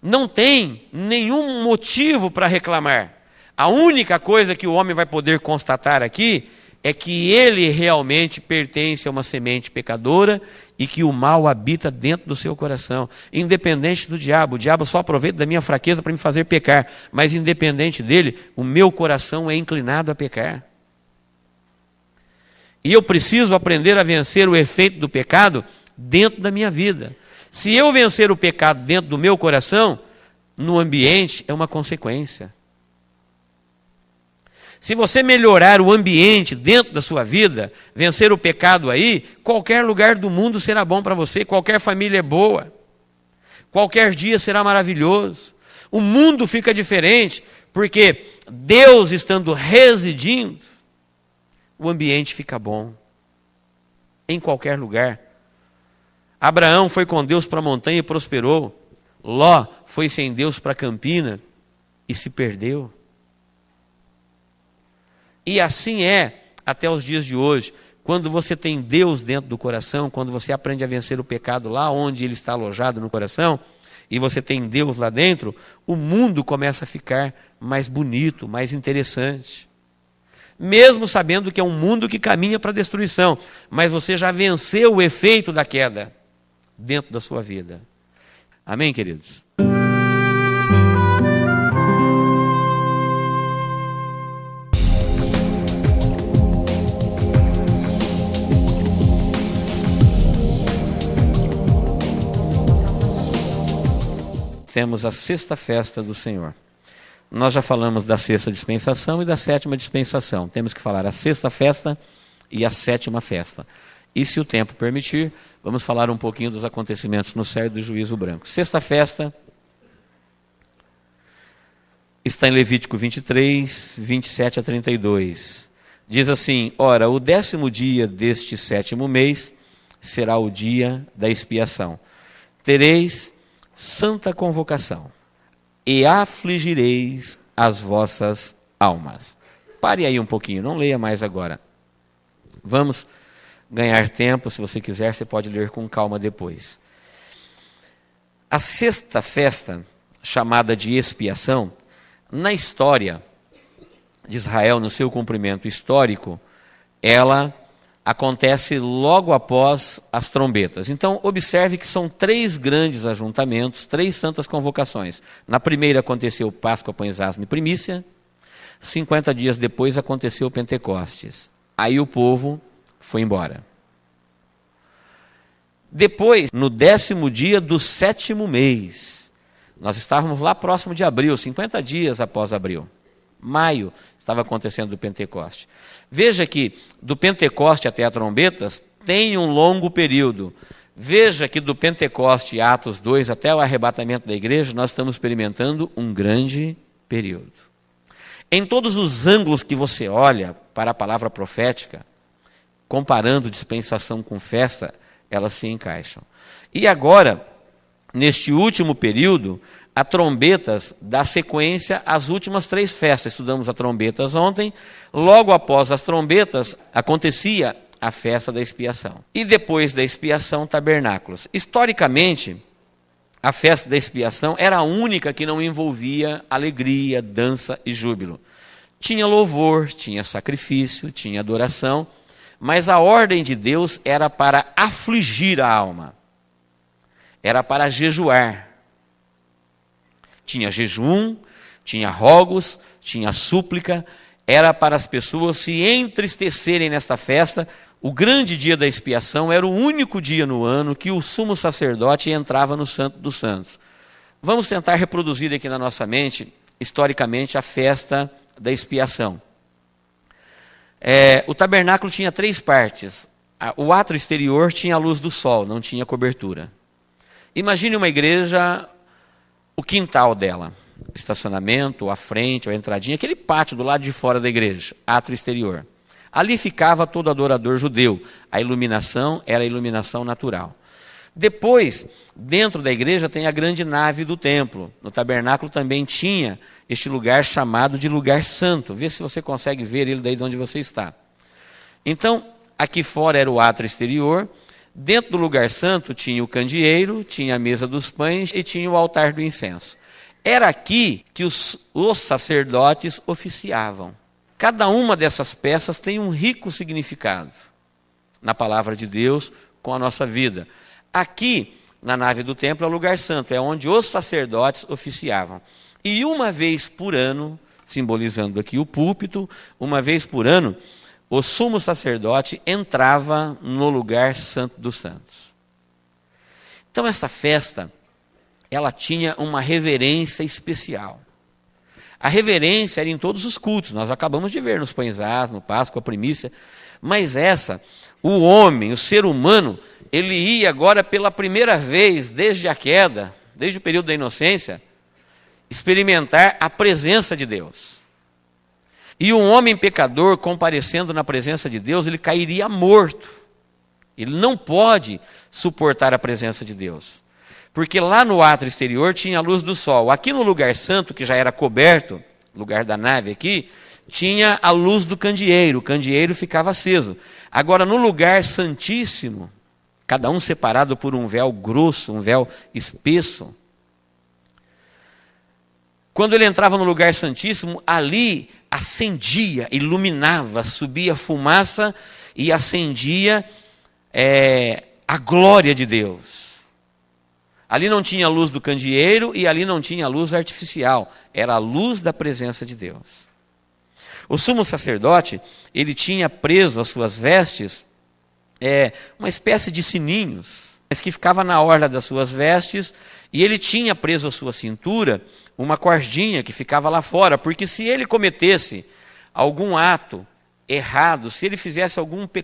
Não tem nenhum motivo para reclamar. A única coisa que o homem vai poder constatar aqui é que ele realmente pertence a uma semente pecadora e que o mal habita dentro do seu coração, independente do diabo. O diabo só aproveita da minha fraqueza para me fazer pecar, mas independente dele, o meu coração é inclinado a pecar. E eu preciso aprender a vencer o efeito do pecado dentro da minha vida. Se eu vencer o pecado dentro do meu coração, no ambiente é uma consequência. Se você melhorar o ambiente dentro da sua vida, vencer o pecado aí, qualquer lugar do mundo será bom para você, qualquer família é boa, qualquer dia será maravilhoso. O mundo fica diferente, porque Deus estando residindo, o ambiente fica bom, em qualquer lugar. Abraão foi com Deus para a montanha e prosperou. Ló foi sem Deus para a campina e se perdeu. E assim é até os dias de hoje. Quando você tem Deus dentro do coração, quando você aprende a vencer o pecado lá onde ele está alojado no coração, e você tem Deus lá dentro, o mundo começa a ficar mais bonito, mais interessante. Mesmo sabendo que é um mundo que caminha para a destruição, mas você já venceu o efeito da queda dentro da sua vida. Amém, queridos? Temos a sexta festa do Senhor. Nós já falamos da sexta dispensação e da sétima dispensação. Temos que falar a sexta festa e a sétima festa. E se o tempo permitir, vamos falar um pouquinho dos acontecimentos no céu do juízo branco. Sexta festa está em Levítico 23, 27 a 32. Diz assim: ora, o 10º dia deste 7º mês será o dia da expiação. tereis santa convocação e afligireis as vossas almas. Pare aí um pouquinho, não leia mais agora. Vamos ganhar tempo, se você quiser, você pode ler com calma depois. A sexta festa, chamada de expiação, na história de Israel, no seu cumprimento histórico, ela acontece logo após as trombetas. Então, observe que são 3 grandes ajuntamentos, 3 santas convocações. Na primeira aconteceu Páscoa, Pães Asmos e Primícia. 50 dias depois aconteceu Pentecostes. Aí o povo foi embora. Depois, no 10º dia do 7º mês, nós estávamos lá próximo de abril, 50 dias após abril. Maio, estava acontecendo o Pentecoste. Veja que do Pentecoste até a trombetas tem um longo período. Veja que do Pentecoste, Atos 2, até o arrebatamento da igreja, nós estamos experimentando um grande período. Em todos os ângulos que você olha para a palavra profética, comparando dispensação com festa, elas se encaixam. E agora, neste último período, a trombetas dá sequência às últimas 3 festas. Estudamos a trombetas ontem. Logo após as trombetas, acontecia a festa da expiação. E depois da expiação, tabernáculos. Historicamente, a festa da expiação era a única que não envolvia alegria, dança e júbilo. Tinha louvor, tinha sacrifício, tinha adoração, mas a ordem de Deus era para afligir a alma. Era para jejuar. Tinha jejum, tinha rogos, tinha súplica, era para as pessoas se entristecerem nesta festa. O grande dia da expiação era o único dia no ano que o sumo sacerdote entrava no Santo dos Santos. Vamos tentar reproduzir aqui na nossa mente, historicamente, a festa da expiação. O tabernáculo tinha 3 partes. O átrio exterior tinha a luz do sol, não tinha cobertura. Imagine uma igreja, o quintal dela, estacionamento, a frente, a entradinha, aquele pátio do lado de fora da igreja, átrio exterior. Ali ficava todo adorador judeu. A iluminação era a iluminação natural. Depois, dentro da igreja tem a grande nave do templo. No tabernáculo também tinha este lugar chamado de lugar santo. Vê se você consegue ver ele daí de onde você está. Então, aqui fora era o átrio exterior. Dentro do lugar santo tinha o candeeiro, tinha a mesa dos pães e tinha o altar do incenso. Era aqui que os sacerdotes oficiavam. Cada uma dessas peças tem um rico significado na palavra de Deus com a nossa vida. Aqui, na nave do templo, é o lugar santo, é onde os sacerdotes oficiavam. E uma vez por ano, simbolizando aqui o púlpito, uma vez por ano, o sumo sacerdote entrava no lugar santo dos santos. Então essa festa, ela tinha uma reverência especial. A reverência era em todos os cultos, nós acabamos de ver nos pães asmos, no Páscoa, a primícia, mas essa, o homem, o ser humano, ele ia agora pela primeira vez, desde a queda, desde o período da inocência, experimentar a presença de Deus. E um homem pecador, comparecendo na presença de Deus, ele cairia morto. Ele não pode suportar a presença de Deus. Porque lá no átrio exterior tinha a luz do sol. Aqui no lugar santo, que já era coberto, lugar da nave aqui, tinha a luz do candeeiro. O candeeiro ficava aceso. Agora, no lugar santíssimo, cada um separado por um véu grosso, um véu espesso. Quando ele entrava no lugar santíssimo, ali acendia, iluminava, subia fumaça e acendia a glória de Deus. Ali não tinha a luz do candeeiro e ali não tinha a luz artificial, era a luz da presença de Deus. O sumo sacerdote, ele tinha preso as suas vestes uma espécie de sininhos, mas que ficava na orla das suas vestes, e ele tinha preso à sua cintura uma cordinha que ficava lá fora, porque se ele cometesse algum ato errado, se ele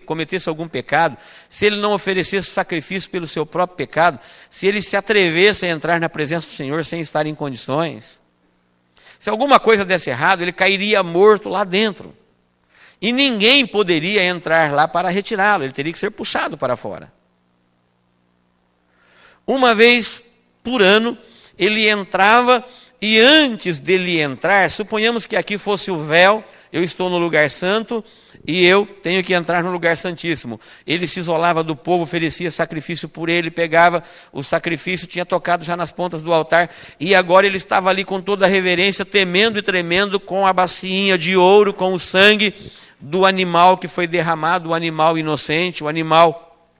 cometesse algum pecado, se ele não oferecesse sacrifício pelo seu próprio pecado, se ele se atrevesse a entrar na presença do Senhor sem estar em condições, se alguma coisa desse errado, ele cairia morto lá dentro. E ninguém poderia entrar lá para retirá-lo, ele teria que ser puxado para fora. Uma vez por ano, ele entrava, e antes dele entrar, suponhamos que aqui fosse o véu, eu estou no lugar santo e eu tenho que entrar no lugar santíssimo. Ele se isolava do povo, oferecia sacrifício por ele, pegava o sacrifício, tinha tocado já nas pontas do altar, e agora ele estava ali com toda a reverência, temendo e tremendo, com a bacinha de ouro, com o sangue do animal que foi derramado, o animal inocente, o animal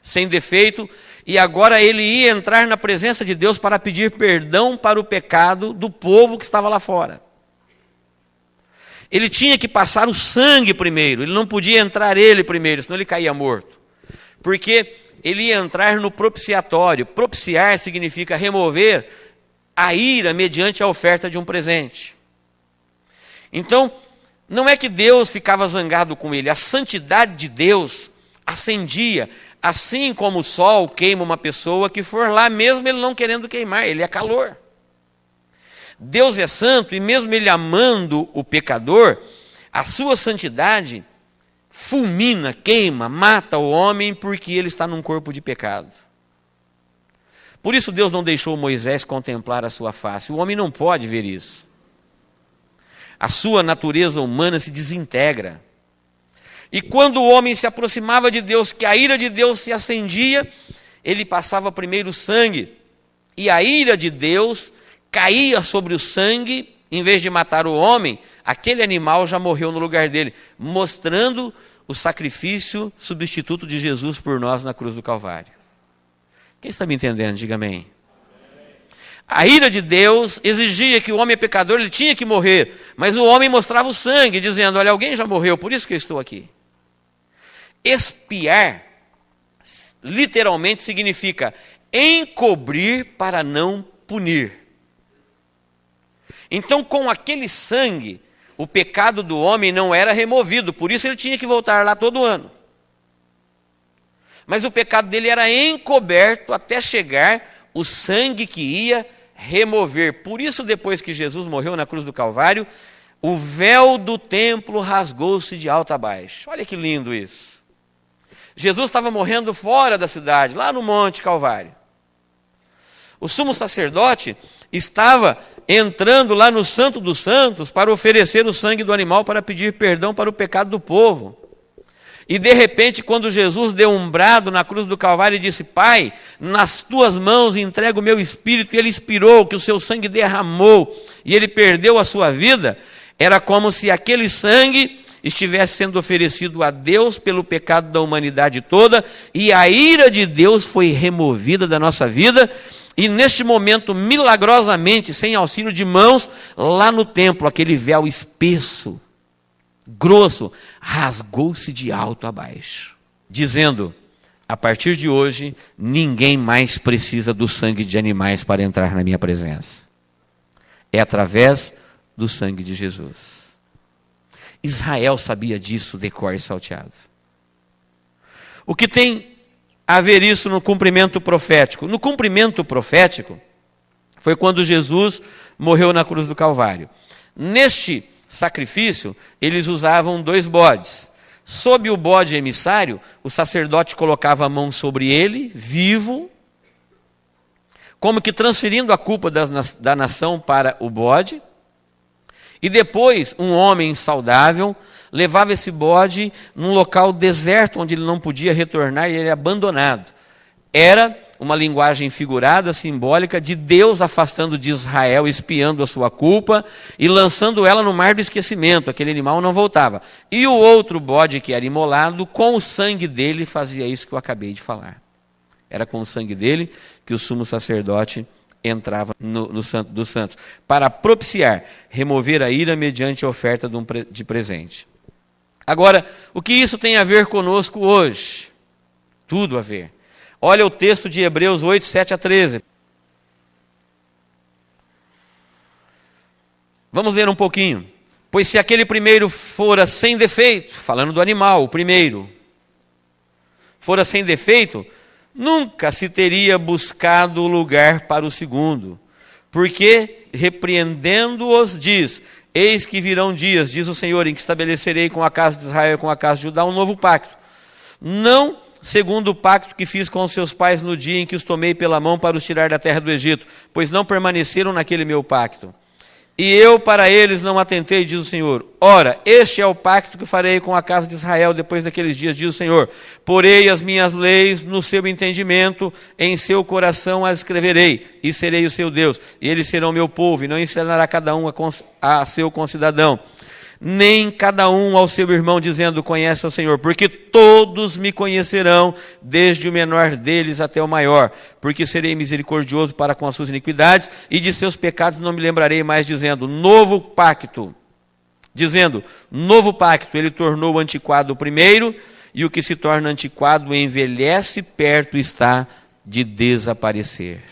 sem defeito, e agora ele ia entrar na presença de Deus para pedir perdão para o pecado do povo que estava lá fora. Ele tinha que passar o sangue primeiro, ele não podia entrar ele primeiro, senão ele caía morto. Porque ele ia entrar no propiciatório. Propiciar significa remover a ira mediante a oferta de um presente. Então, não é que Deus ficava zangado com ele, a santidade de Deus acendia, assim como o sol queima uma pessoa que for lá, mesmo ele não querendo queimar, ele é calor. Deus é santo, e mesmo ele amando o pecador, a sua santidade fulmina, queima, mata o homem, porque ele está num corpo de pecado. Por isso Deus não deixou Moisés contemplar a sua face. O homem não pode ver isso. A sua natureza humana se desintegra. E quando o homem se aproximava de Deus, que a ira de Deus se acendia, ele passava primeiro o sangue, e a ira de Deus caía sobre o sangue. Em vez de matar o homem, aquele animal já morreu no lugar dele, mostrando o sacrifício substituto de Jesus por nós na cruz do Calvário. Quem está me entendendo? Diga amém. A ira de Deus exigia que o homem pecador, ele tinha que morrer, mas o homem mostrava o sangue, dizendo: olha, alguém já morreu, por isso que eu estou aqui. Expiar, literalmente, significa encobrir para não punir. Então, com aquele sangue, o pecado do homem não era removido, por isso ele tinha que voltar lá todo ano. Mas o pecado dele era encoberto até chegar o sangue que ia remover. Por isso, depois que Jesus morreu na cruz do Calvário, o véu do templo rasgou-se de alto a baixo. Olha que lindo isso. Jesus estava morrendo fora da cidade, lá no Monte Calvário. O sumo sacerdote estava entrando lá no Santo dos Santos para oferecer o sangue do animal para pedir perdão para o pecado do povo. E de repente, quando Jesus deu um brado na cruz do Calvário e disse: Pai, nas tuas mãos entrego o meu espírito, e ele expirou, que o seu sangue derramou, e ele perdeu a sua vida, era como se aquele sangue estivesse sendo oferecido a Deus pelo pecado da humanidade toda, e a ira de Deus foi removida da nossa vida. E neste momento, milagrosamente, sem auxílio de mãos, lá no templo, aquele véu espesso, grosso, rasgou-se de alto a baixo, dizendo: a partir de hoje, ninguém mais precisa do sangue de animais para entrar na minha presença. É através do sangue de Jesus. Israel sabia disso de cor e salteado. O que tem a ver isso no cumprimento profético? No cumprimento profético, foi quando Jesus morreu na cruz do Calvário. Neste sacrifício, eles usavam 2 bodes. Sob o bode emissário, o sacerdote colocava a mão sobre ele, vivo, como que transferindo a culpa da nação para o bode. E depois, um homem saudável levava esse bode num local deserto, onde ele não podia retornar, e ele era abandonado. Era uma linguagem figurada, simbólica, de Deus afastando de Israel, espiando a sua culpa e lançando ela no mar do esquecimento. Aquele animal não voltava. E o outro bode que era imolado, com o sangue dele, fazia isso que eu acabei de falar. Era com o sangue dele que o sumo sacerdote entrava no Santo dos Santos, para propiciar, remover a ira mediante a oferta de presente. Agora, o que isso tem a ver conosco hoje? Tudo a ver. Olha o texto de Hebreus 8, 7 a 13. Vamos ler um pouquinho. Pois se aquele primeiro fora sem defeito, falando do animal, o primeiro, fora sem defeito, nunca se teria buscado lugar para o segundo, porque repreendendo-os diz: eis que virão dias, diz o Senhor, em que estabelecerei com a casa de Israel e com a casa de Judá um novo pacto. Não segundo o pacto que fiz com os seus pais no dia em que os tomei pela mão para os tirar da terra do Egito, pois não permaneceram naquele meu pacto. E eu para eles não atentei, diz o Senhor. Ora, este é o pacto que farei com a casa de Israel depois daqueles dias, diz o Senhor. Porei as minhas leis no seu entendimento, em seu coração as escreverei, e serei o seu Deus. E eles serão meu povo, e não ensinará cada um a seu concidadão, nem cada um ao seu irmão, dizendo, conhece o Senhor, porque todos me conhecerão, desde o menor deles até o maior, porque serei misericordioso para com as suas iniquidades, e de seus pecados não me lembrarei mais, dizendo, novo pacto, ele tornou antiquado o primeiro, e o que se torna antiquado envelhece, perto está de desaparecer.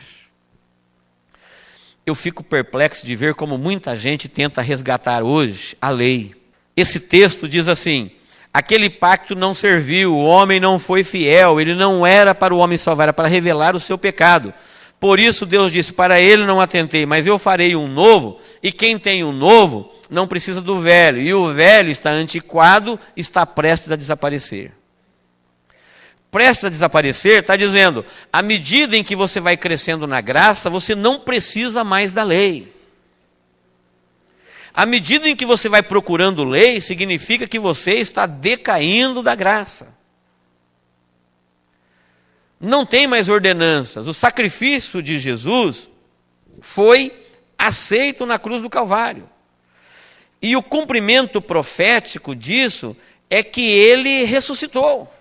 Eu fico perplexo de ver como muita gente tenta resgatar hoje a lei. Esse texto diz assim, aquele pacto não serviu, o homem não foi fiel, ele não era para o homem salvar, era para revelar o seu pecado. Por isso Deus disse, para ele não atentei, mas eu farei um novo, e quem tem um novo não precisa do velho, e o velho está antiquado, está prestes a desaparecer. Prestes a desaparecer, está dizendo, à medida em que você vai crescendo na graça, você não precisa mais da lei. À medida em que você vai procurando lei, significa que você está decaindo da graça. Não tem mais ordenanças. O sacrifício de Jesus foi aceito na cruz do Calvário. E o cumprimento profético disso é que ele ressuscitou.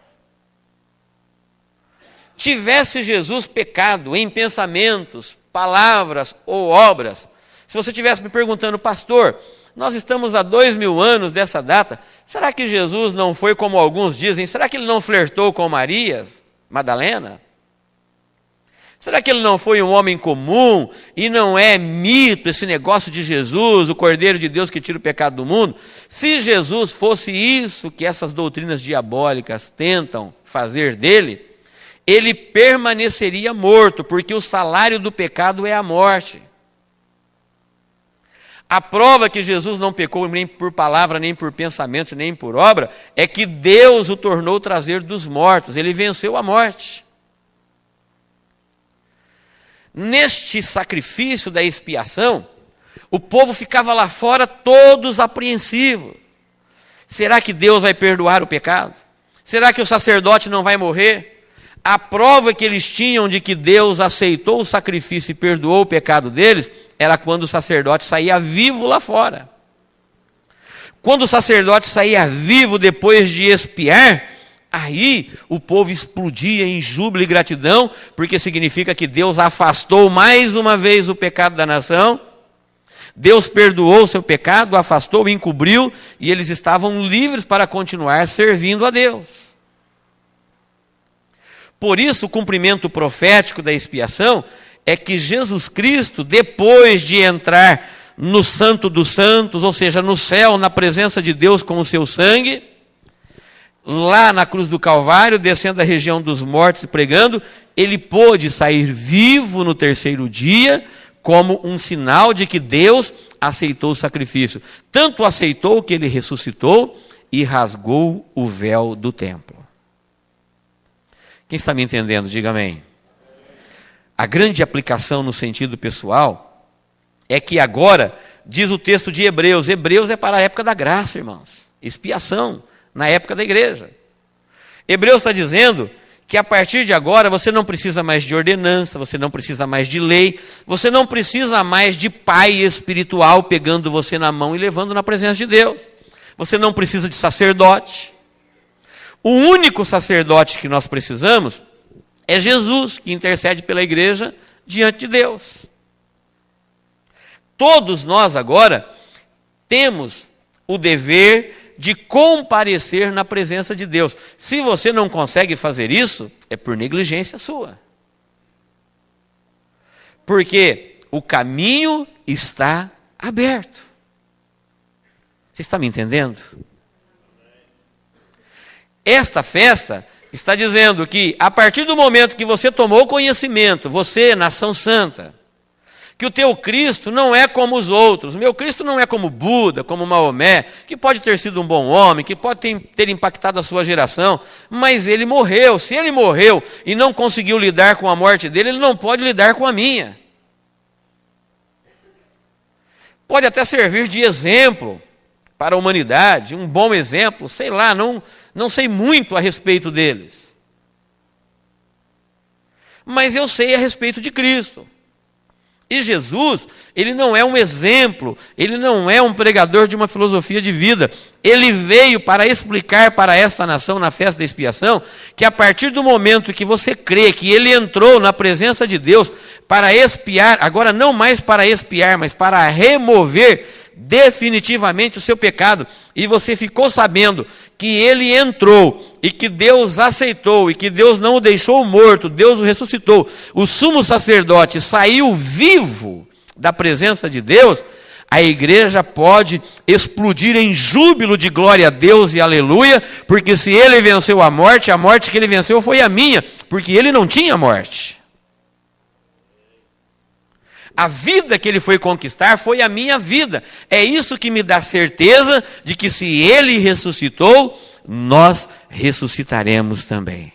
Tivesse Jesus pecado em pensamentos, palavras ou obras, se você estivesse me perguntando, pastor, nós estamos há 2000 anos dessa data, será que Jesus não foi como alguns dizem? Será que ele não flertou com Maria Madalena? Será que ele não foi um homem comum e não é mito esse negócio de Jesus, o Cordeiro de Deus que tira o pecado do mundo? Se Jesus fosse isso que essas doutrinas diabólicas tentam fazer dele, ele permaneceria morto, porque o salário do pecado é a morte. A prova que Jesus não pecou nem por palavra, nem por pensamentos, nem por obra, é que Deus o tornou trazer dos mortos, ele venceu a morte. Neste sacrifício da expiação, o povo ficava lá fora todos apreensivos. Será que Deus vai perdoar o pecado? Será que o sacerdote não vai morrer? A prova que eles tinham de que Deus aceitou o sacrifício e perdoou o pecado deles, era quando o sacerdote saía vivo lá fora. Quando o sacerdote saía vivo depois de expiar, aí o povo explodia em júbilo e gratidão, porque significa que Deus afastou mais uma vez o pecado da nação, Deus perdoou o seu pecado, afastou, encobriu, e eles estavam livres para continuar servindo a Deus. Por isso, o cumprimento profético da expiação é que Jesus Cristo, depois de entrar no Santo dos Santos, ou seja, no céu, na presença de Deus com o seu sangue, lá na cruz do Calvário, descendo da região dos mortos e pregando, ele pôde sair vivo no terceiro dia, como um sinal de que Deus aceitou o sacrifício. Tanto aceitou que ele ressuscitou e rasgou o véu do templo. Quem está me entendendo, diga amém. A grande aplicação no sentido pessoal é que agora, diz o texto de Hebreus, Hebreus é para a época da graça, irmãos, expiação, na época da igreja. Hebreus está dizendo que a partir de agora você não precisa mais de ordenança, você não precisa mais de lei, você não precisa mais de pai espiritual pegando você na mão e levando na presença de Deus. Você não precisa de sacerdote. O único sacerdote que nós precisamos é Jesus, que intercede pela igreja diante de Deus. Todos nós agora temos o dever de comparecer na presença de Deus. Se você não consegue fazer isso, é por negligência sua. Porque o caminho está aberto. Você está me entendendo? Esta festa está dizendo que, a partir do momento que você tomou conhecimento, você, nação santa, que o teu Cristo não é como os outros. O meu Cristo não é como Buda, como Maomé, que pode ter sido um bom homem, que pode ter impactado a sua geração, mas ele morreu. Se ele morreu e não conseguiu lidar com a morte dele, ele não pode lidar com a minha. Pode até servir de exemplo para a humanidade, um bom exemplo, sei lá, não sei muito a respeito deles. Mas eu sei a respeito de Cristo. E Jesus, ele não é um exemplo, ele não é um pregador de uma filosofia de vida. Ele veio para explicar para esta nação na festa da expiação que a partir do momento que você crê que ele entrou na presença de Deus para expiar, agora não mais para expiar, mas para remover definitivamente o seu pecado, e você ficou sabendo que ele entrou e que Deus aceitou e que Deus não o deixou morto, Deus o ressuscitou, o sumo sacerdote saiu vivo da presença de Deus, a igreja pode explodir em júbilo de glória a Deus e aleluia, porque se ele venceu a morte que ele venceu foi a minha, porque ele não tinha morte. A vida que ele foi conquistar foi a minha vida. É isso que me dá certeza de que se ele ressuscitou, nós ressuscitaremos também.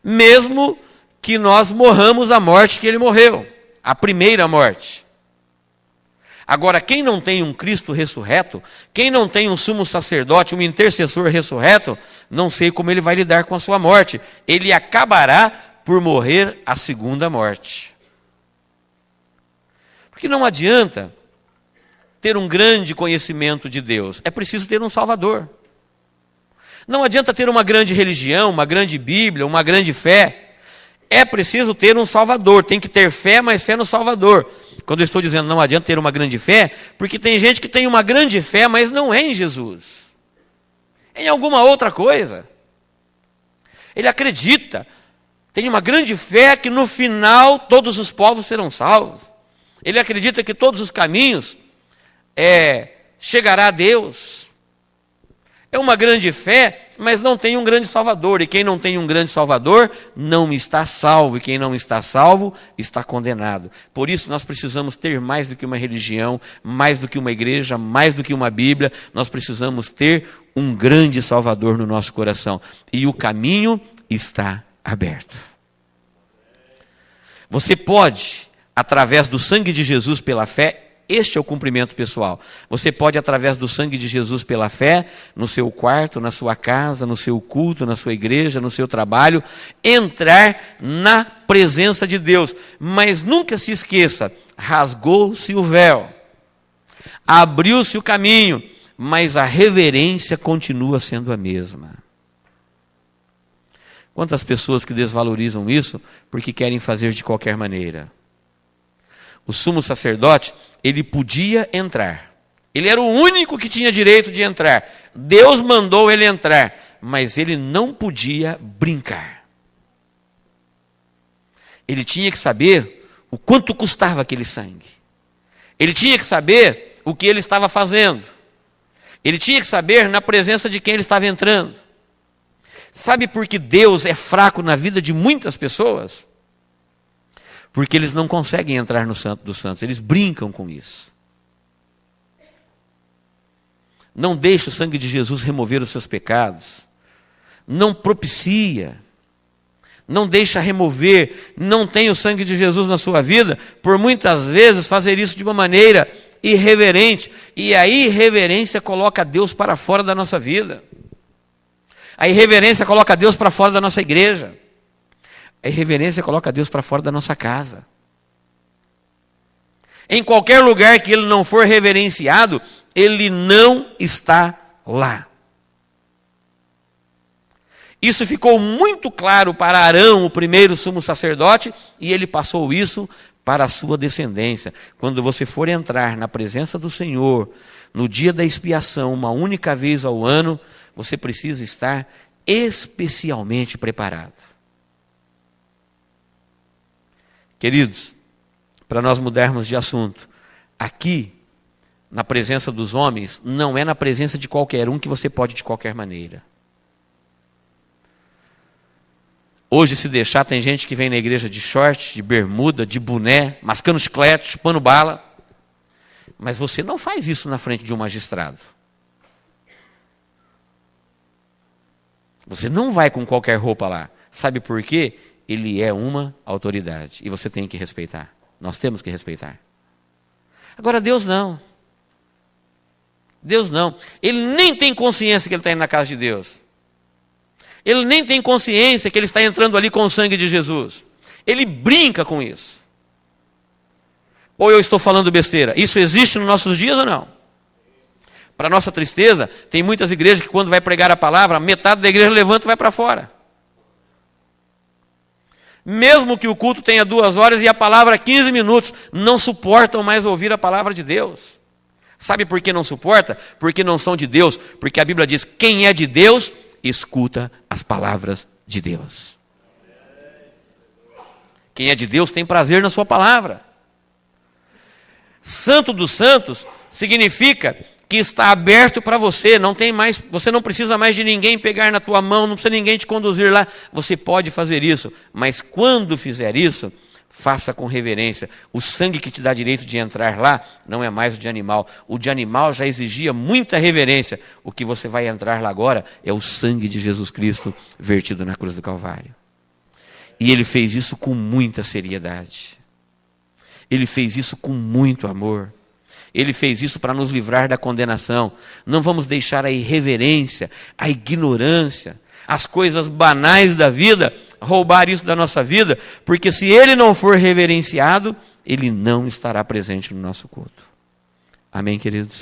Mesmo que nós morramos a morte que ele morreu, a primeira morte. Agora, quem não tem um Cristo ressurreto, quem não tem um sumo sacerdote, um intercessor ressurreto, não sei como ele vai lidar com a sua morte. Ele acabará por morrer a segunda morte. Porque não adianta ter um grande conhecimento de Deus, é preciso ter um Salvador. Não adianta ter uma grande religião, uma grande Bíblia, uma grande fé. É preciso ter um Salvador, tem que ter fé, mas fé no Salvador. Quando eu estou dizendo não adianta ter uma grande fé, porque tem gente que tem uma grande fé, mas não é em Jesus. É em alguma outra coisa. Ele acredita, tem uma grande fé que no final todos os povos serão salvos. Ele acredita que todos os caminhos chegará a Deus. É uma grande fé, mas não tem um grande Salvador. E quem não tem um grande Salvador, não está salvo. E quem não está salvo, está condenado. Por isso nós precisamos ter mais do que uma religião, mais do que uma igreja, mais do que uma Bíblia. Nós precisamos ter um grande Salvador no nosso coração. E o caminho está aberto. Você pode, através do sangue de Jesus pela fé, este é o cumprimento pessoal. Você pode, através do sangue de Jesus pela fé, no seu quarto, na sua casa, no seu culto, na sua igreja, no seu trabalho, entrar na presença de Deus. Mas nunca se esqueça, rasgou-se o véu, abriu-se o caminho, mas a reverência continua sendo a mesma. Quantas pessoas que desvalorizam isso porque querem fazer de qualquer maneira. O sumo sacerdote, ele podia entrar. Ele era o único que tinha direito de entrar. Deus mandou ele entrar, mas ele não podia brincar. Ele tinha que saber o quanto custava aquele sangue. Ele tinha que saber o que ele estava fazendo. Ele tinha que saber na presença de quem ele estava entrando. Sabe por que Deus é fraco na vida de muitas pessoas? Porque eles não conseguem entrar no Santo dos Santos, eles brincam com isso. Não deixa o sangue de Jesus remover os seus pecados. Não propicia. Não deixa remover. Não tem o sangue de Jesus na sua vida, por muitas vezes fazer isso de uma maneira irreverente. E a irreverência coloca Deus para fora da nossa vida. A irreverência coloca Deus para fora da nossa igreja. A irreverência coloca Deus para fora da nossa casa. Em qualquer lugar que ele não for reverenciado, ele não está lá. Isso ficou muito claro para Arão, o primeiro sumo sacerdote, e ele passou isso para a sua descendência. Quando você for entrar na presença do Senhor, no dia da expiação, uma única vez ao ano, você precisa estar especialmente preparado. Queridos, para nós mudarmos de assunto, aqui, na presença dos homens, não é na presença de qualquer um que você pode de qualquer maneira. Hoje, se deixar, tem gente que vem na igreja de short, de bermuda, de boné, mascando chiclete, chupando bala. Mas você não faz isso na frente de um magistrado. Você não vai com qualquer roupa lá. Sabe por quê? Ele é uma autoridade. E você tem que respeitar. Nós temos que respeitar. Agora, Deus não. Deus não. Ele nem tem consciência que ele está indo na casa de Deus. Ele nem tem consciência que ele está entrando ali com o sangue de Jesus. Ele brinca com isso. Ou eu estou falando besteira? Isso existe nos nossos dias ou não? Para nossa tristeza, tem muitas igrejas que quando vai pregar a palavra, metade da igreja levanta e vai para fora. Mesmo que o culto tenha 2 horas e a palavra 15 minutos, não suportam mais ouvir a palavra de Deus. Sabe por que não suporta? Porque não são de Deus. Porque a Bíblia diz, quem é de Deus, escuta as palavras de Deus. Quem é de Deus tem prazer na sua palavra. Santo dos santos significa que está aberto para você, não tem mais, você não precisa mais de ninguém pegar na tua mão, não precisa ninguém te conduzir lá, você pode fazer isso, mas quando fizer isso, faça com reverência. O sangue que te dá direito de entrar lá não é mais o de animal já exigia muita reverência, o que você vai entrar lá agora é o sangue de Jesus Cristo vertido na cruz do Calvário. E ele fez isso com muita seriedade, ele fez isso com muito amor. Ele fez isso para nos livrar da condenação. Não vamos deixar a irreverência, a ignorância, as coisas banais da vida, roubar isso da nossa vida, porque se ele não for reverenciado, ele não estará presente no nosso culto. Amém, queridos?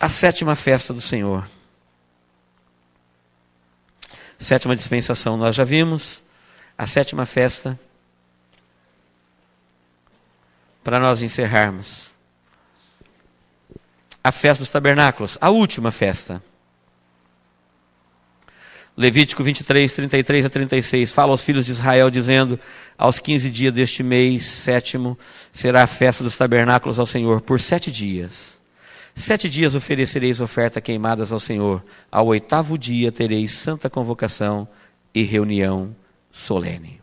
A 7ª festa do Senhor. 7ª dispensação nós já vimos. A 7ª festa, para nós encerrarmos. A festa dos tabernáculos, a última festa. Levítico 23, 33 a 36, fala aos filhos de Israel, dizendo, aos 15 dias deste mês, 7º, será a festa dos tabernáculos ao Senhor, por 7 dias. 7 dias oferecereis oferta queimadas ao Senhor. Ao 8º dia tereis santa convocação e reunião solene.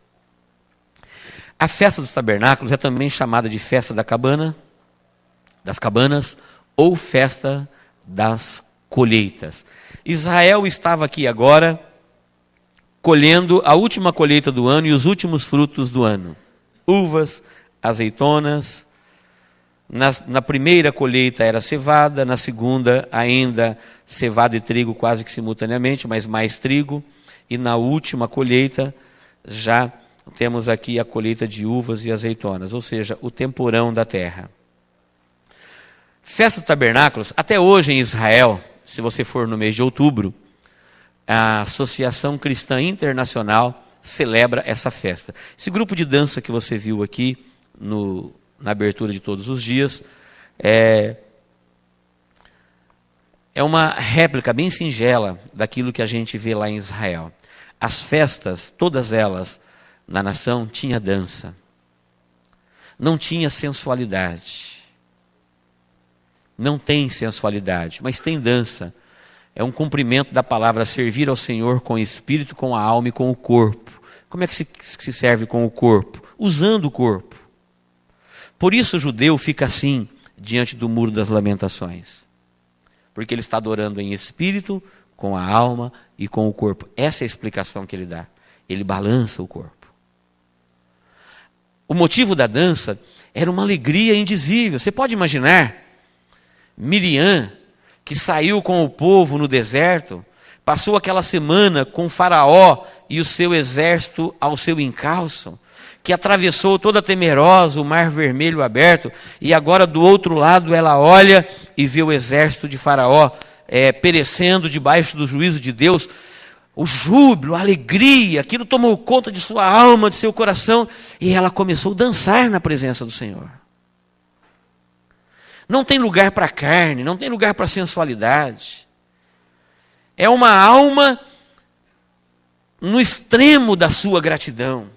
A festa dos tabernáculos é também chamada de festa das cabanas, ou festa das colheitas. Israel estava aqui agora, colhendo a última colheita do ano e os últimos frutos do ano. Uvas, azeitonas. Na primeira colheita era cevada, na segunda ainda cevada e trigo quase que simultaneamente, mas mais trigo. E na última colheita já temos aqui a colheita de uvas e azeitonas, ou seja, o temporão da terra. Festa dos Tabernáculos, até hoje em Israel, se você for no mês de outubro, a Associação Cristã Internacional celebra essa festa. Esse grupo de dança que você viu aqui na abertura de todos os dias, é uma réplica bem singela daquilo que a gente vê lá em Israel. As festas, todas elas, na nação, tinha dança. Não tinha sensualidade. Não tem sensualidade, mas tem dança. É um cumprimento da palavra, servir ao Senhor com o espírito, com a alma e com o corpo. Como é que se serve com o corpo? Usando o corpo. Por isso o judeu fica assim, diante do muro das lamentações. Porque ele está adorando em espírito, com a alma e com o corpo. Essa é a explicação que ele dá. Ele balança o corpo. O motivo da dança era uma alegria indizível. Você pode imaginar Miriam, que saiu com o povo no deserto, passou aquela semana com Faraó e o seu exército ao seu encalço, que atravessou toda temerosa o mar vermelho aberto, e agora do outro lado ela olha e vê o exército de Faraó perecendo debaixo do juízo de Deus. O júbilo, a alegria, aquilo tomou conta de sua alma, de seu coração, e ela começou a dançar na presença do Senhor. Não tem lugar para carne, não tem lugar para sensualidade. É uma alma no extremo da sua gratidão,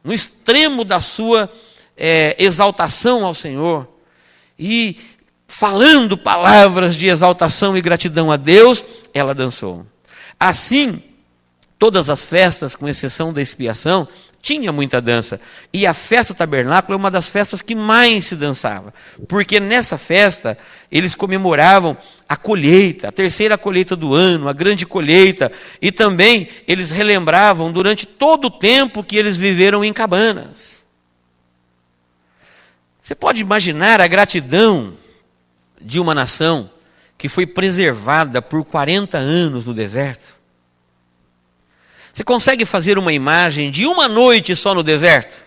no extremo da sua exaltação ao Senhor, e falando palavras de exaltação e gratidão a Deus, ela dançou. Assim, todas as festas, com exceção da expiação, tinha muita dança. E a festa do tabernáculo é uma das festas que mais se dançava. Porque nessa festa, eles comemoravam a colheita, a terceira colheita do ano, a grande colheita. E também eles relembravam durante todo o tempo que eles viveram em cabanas. Você pode imaginar a gratidão de uma nação que foi preservada por 40 anos no deserto? Você consegue fazer uma imagem de uma noite só no deserto?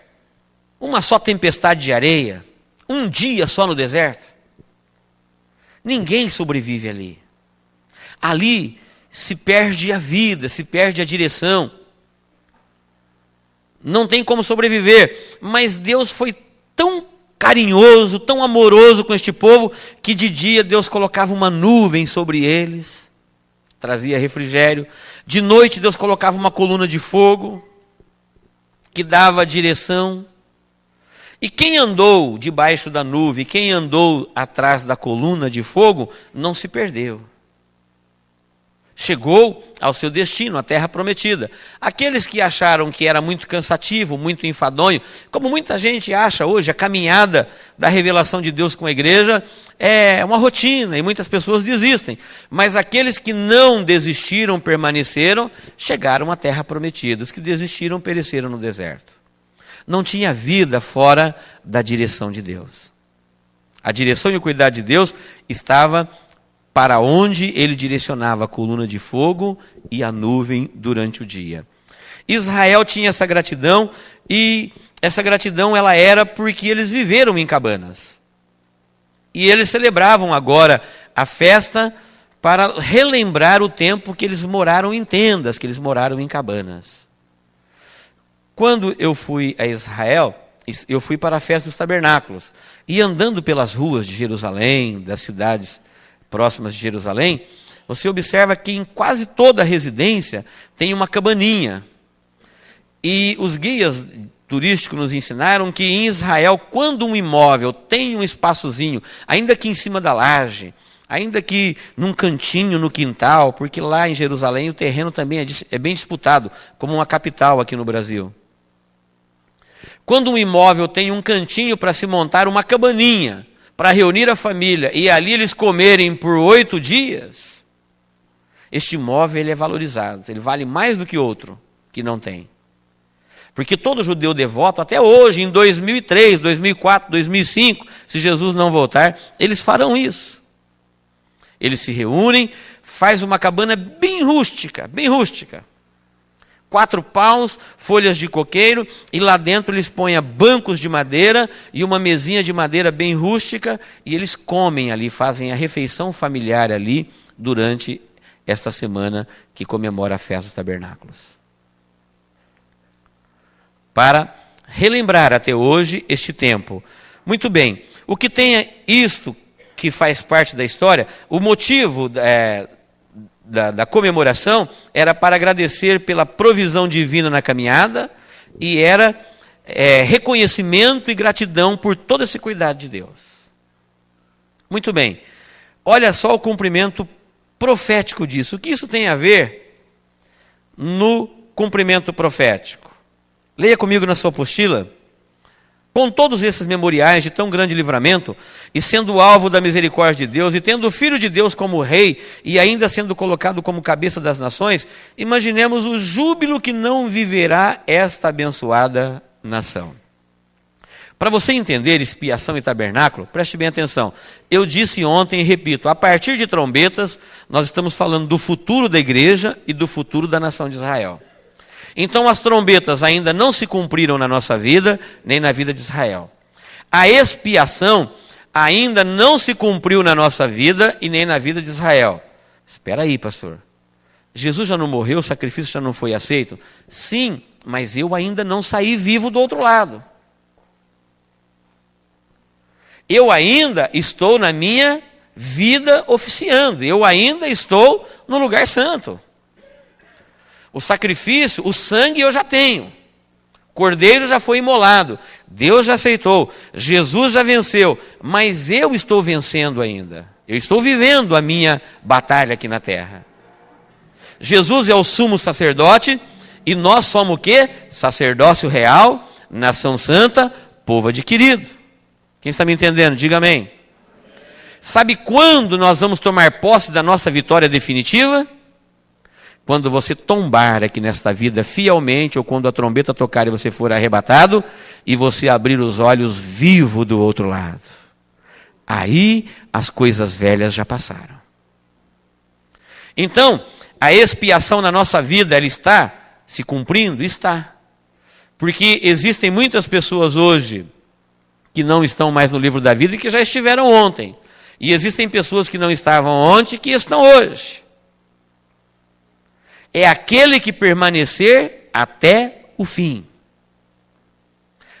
Uma só tempestade de areia? Um dia só no deserto? Ninguém sobrevive ali. Ali se perde a vida, se perde a direção. Não tem como sobreviver. Mas Deus foi tão carinhoso, tão amoroso com este povo, que de dia Deus colocava uma nuvem sobre eles, trazia refrigério. De noite Deus colocava uma coluna de fogo, que dava direção. E quem andou debaixo da nuvem, quem andou atrás da coluna de fogo, não se perdeu. Chegou ao seu destino, a terra prometida. Aqueles que acharam que era muito cansativo, muito enfadonho, como muita gente acha hoje, a caminhada da revelação de Deus com a igreja é uma rotina e muitas pessoas desistem. Mas aqueles que não desistiram, permaneceram, chegaram à terra prometida. Os que desistiram, pereceram no deserto. Não tinha vida fora da direção de Deus. A direção e o cuidado de Deus estava para onde ele direcionava a coluna de fogo e a nuvem durante o dia. Israel tinha essa gratidão, e essa gratidão ela era porque eles viveram em cabanas. E eles celebravam agora a festa para relembrar o tempo que eles moraram em tendas, que eles moraram em cabanas. Quando eu fui a Israel, eu fui para a festa dos tabernáculos. E andando pelas ruas de Jerusalém, das cidades próximas de Jerusalém, você observa que em quase toda residência tem uma cabaninha. E os guias turísticos nos ensinaram que em Israel, quando um imóvel tem um espaçozinho, ainda que em cima da laje, ainda que num cantinho no quintal, porque lá em Jerusalém o terreno também é bem disputado, como uma capital aqui no Brasil. Quando um imóvel tem um cantinho para se montar uma cabaninha, para reunir a família, e ali eles comerem por 8 dias, este imóvel ele é valorizado, ele vale mais do que outro que não tem. Porque todo judeu devoto, até hoje, em 2003, 2004, 2005, se Jesus não voltar, eles farão isso. Eles se reúnem, faz uma cabana bem rústica, 4 paus, folhas de coqueiro, e lá dentro eles põem bancos de madeira e uma mesinha de madeira bem rústica, e eles comem ali, fazem a refeição familiar ali durante esta semana que comemora a festa dos tabernáculos. Para relembrar até hoje este tempo. Muito bem, o que tem isto que faz parte da história, o motivo da comemoração era para agradecer pela provisão divina na caminhada, e era reconhecimento e gratidão por todo esse cuidado de Deus. Muito bem, olha só o cumprimento profético disso. O que isso tem a ver no cumprimento profético? Leia comigo na sua apostila. Com todos esses memoriais de tão grande livramento, e sendo alvo da misericórdia de Deus, e tendo o Filho de Deus como rei, e ainda sendo colocado como cabeça das nações, imaginemos o júbilo que não viverá esta abençoada nação. Para você entender expiação e tabernáculo, preste bem atenção. Eu disse ontem e repito, a partir de trombetas, nós estamos falando do futuro da igreja e do futuro da nação de Israel. Então as trombetas ainda não se cumpriram na nossa vida, nem na vida de Israel. A expiação ainda não se cumpriu na nossa vida e nem na vida de Israel. Espera aí, pastor. Jesus já não morreu, o sacrifício já não foi aceito? Sim, mas eu ainda não saí vivo do outro lado. Eu ainda estou na minha vida oficiando, eu ainda estou no lugar santo. O sacrifício, o sangue eu já tenho. Cordeiro já foi imolado. Deus já aceitou. Jesus já venceu. Mas eu estou vencendo ainda. Eu estou vivendo a minha batalha aqui na terra. Jesus é o sumo sacerdote. E nós somos o quê? Sacerdócio real, nação santa, povo adquirido. Quem está me entendendo? Diga amém. Sabe quando nós vamos tomar posse da nossa vitória definitiva? Quando você tombar aqui nesta vida fielmente, ou quando a trombeta tocar e você for arrebatado, e você abrir os olhos vivo do outro lado. Aí as coisas velhas já passaram. Então, a expiação na nossa vida, ela está se cumprindo? Está. Porque existem muitas pessoas hoje que não estão mais no livro da vida e que já estiveram ontem. E existem pessoas que não estavam ontem e que estão hoje. É aquele que permanecer até o fim.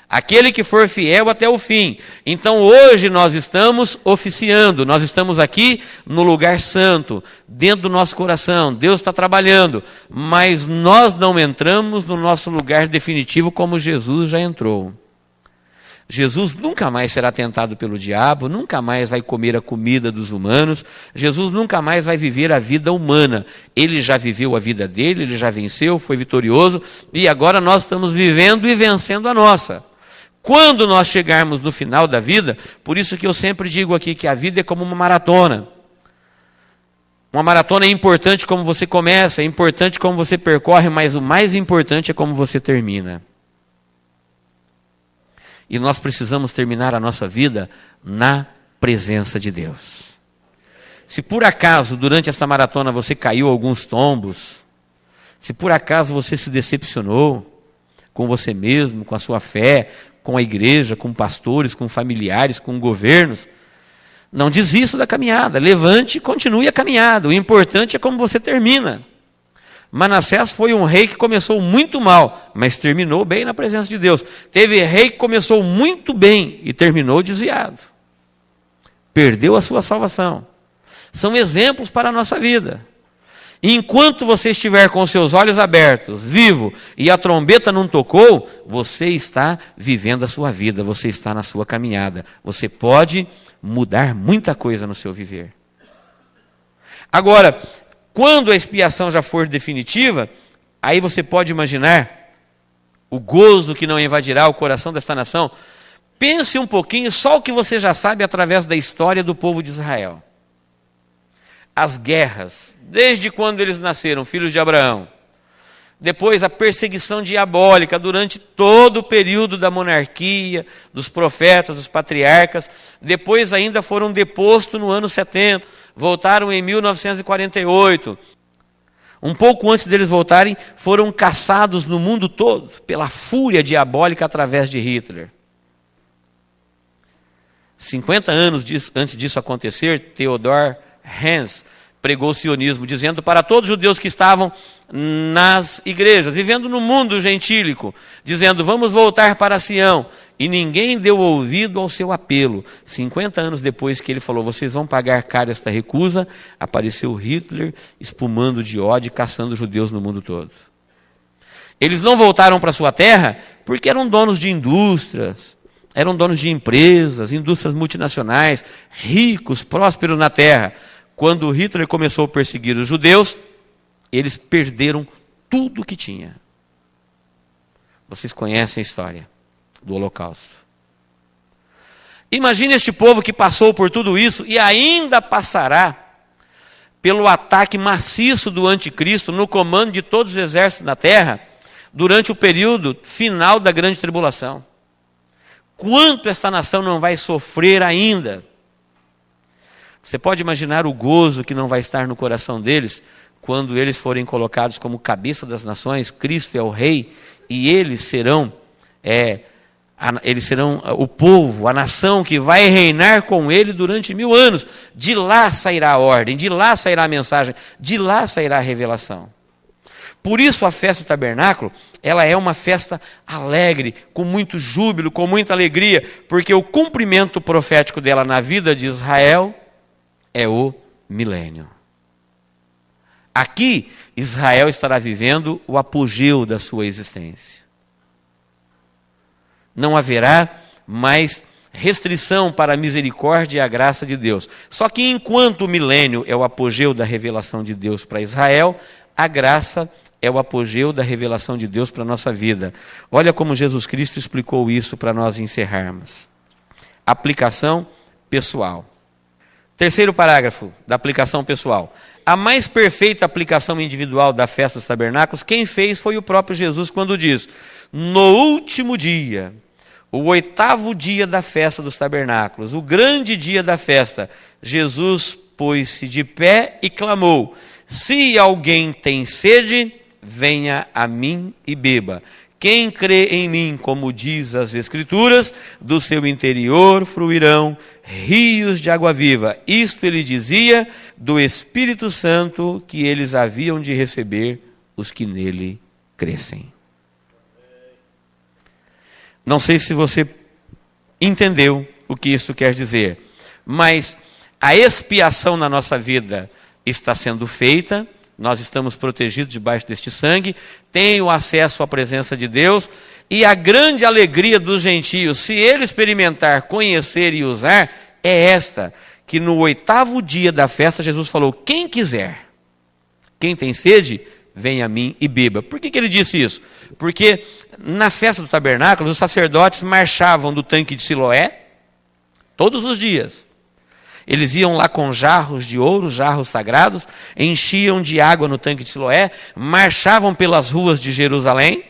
Aquele que for fiel até o fim. Então hoje nós estamos oficiando, nós estamos aqui no lugar santo, dentro do nosso coração. Deus está trabalhando, mas nós não entramos no nosso lugar definitivo como Jesus já entrou. Jesus nunca mais será tentado pelo diabo, nunca mais vai comer a comida dos humanos, Jesus nunca mais vai viver a vida humana. Ele já viveu a vida dele, ele já venceu, foi vitorioso, e agora nós estamos vivendo e vencendo a nossa. Quando nós chegarmos no final da vida, por isso que eu sempre digo aqui que a vida é como uma maratona. Uma maratona é importante como você começa, é importante como você percorre, mas o mais importante é como você termina. E nós precisamos terminar a nossa vida na presença de Deus. Se por acaso, durante esta maratona, você caiu alguns tombos, se por acaso você se decepcionou com você mesmo, com a sua fé, com a igreja, com pastores, com familiares, com governos, não desista da caminhada, levante e continue a caminhada. O importante é como você termina. Manassés foi um rei que começou muito mal, mas terminou bem na presença de Deus. Teve rei que começou muito bem e terminou desviado. Perdeu a sua salvação. São exemplos para a nossa vida. Enquanto você estiver com seus olhos abertos, vivo, e a trombeta não tocou, você está vivendo a sua vida, você está na sua caminhada. Você pode mudar muita coisa no seu viver. Agora, quando a expiação já for definitiva, aí você pode imaginar o gozo que não invadirá o coração desta nação. Pense um pouquinho só o que você já sabe através da história do povo de Israel. As guerras, desde quando eles nasceram, filhos de Abraão. Depois a perseguição diabólica durante todo o período da monarquia, dos profetas, dos patriarcas. Depois ainda foram depostos no ano 70, voltaram em 1948. Um pouco antes deles voltarem, foram caçados no mundo todo pela fúria diabólica através de Hitler. 50 anos antes disso acontecer, Theodor Herzl pregou o sionismo, dizendo para todos os judeus que estavam nas igrejas, vivendo no mundo gentílico, dizendo, vamos voltar para Sião. E ninguém deu ouvido ao seu apelo. 50 anos depois que ele falou, vocês vão pagar caro esta recusa, apareceu Hitler espumando de ódio, caçando judeus no mundo todo. Eles não voltaram para sua terra porque eram donos de indústrias, eram donos de empresas, indústrias multinacionais, ricos, prósperos na terra. Quando Hitler começou a perseguir os judeus, eles perderam tudo o que tinha. Vocês conhecem a história do Holocausto. Imagine este povo que passou por tudo isso e ainda passará pelo ataque maciço do anticristo no comando de todos os exércitos na terra durante o período final da grande tribulação. Quanto esta nação não vai sofrer ainda? Você pode imaginar o gozo que não vai estar no coração deles quando eles forem colocados como cabeça das nações, Cristo é o rei, e eles serão o povo, a nação que vai reinar com ele durante 1000 anos. De lá sairá a ordem, de lá sairá a mensagem, de lá sairá a revelação. Por isso a festa do tabernáculo, ela é uma festa alegre, com muito júbilo, com muita alegria, porque o cumprimento profético dela na vida de Israel é o milênio. Aqui, Israel estará vivendo o apogeu da sua existência. Não haverá mais restrição para a misericórdia e a graça de Deus. Só que enquanto o milênio é o apogeu da revelação de Deus para Israel, a graça é o apogeu da revelação de Deus para a nossa vida. Olha como Jesus Cristo explicou isso para nós encerrarmos. Aplicação pessoal. Terceiro parágrafo da aplicação pessoal. A mais perfeita aplicação individual da festa dos tabernáculos, quem fez foi o próprio Jesus, quando diz: no último dia, o 8º dia da festa dos tabernáculos, o grande dia da festa, Jesus pôs-se de pé e clamou: se alguém tem sede, venha a mim e beba. Quem crê em mim, como diz as Escrituras, do seu interior fluirão rios de água viva. Isto ele dizia do Espírito Santo que eles haviam de receber os que nele crescem. Não sei se você entendeu o que isso quer dizer, mas a expiação na nossa vida está sendo feita. Nós estamos protegidos debaixo deste sangue, tenho acesso à presença de Deus, e a grande alegria dos gentios, se ele experimentar, conhecer e usar, é esta, que no 8º dia da festa, Jesus falou: quem quiser, quem tem sede, venha a mim e beba. Por que ele disse isso? Porque na festa do tabernáculo, os sacerdotes marchavam do tanque de Siloé, todos os dias. Eles iam lá com jarros de ouro, jarros sagrados, enchiam de água no tanque de Siloé, marchavam pelas ruas de Jerusalém,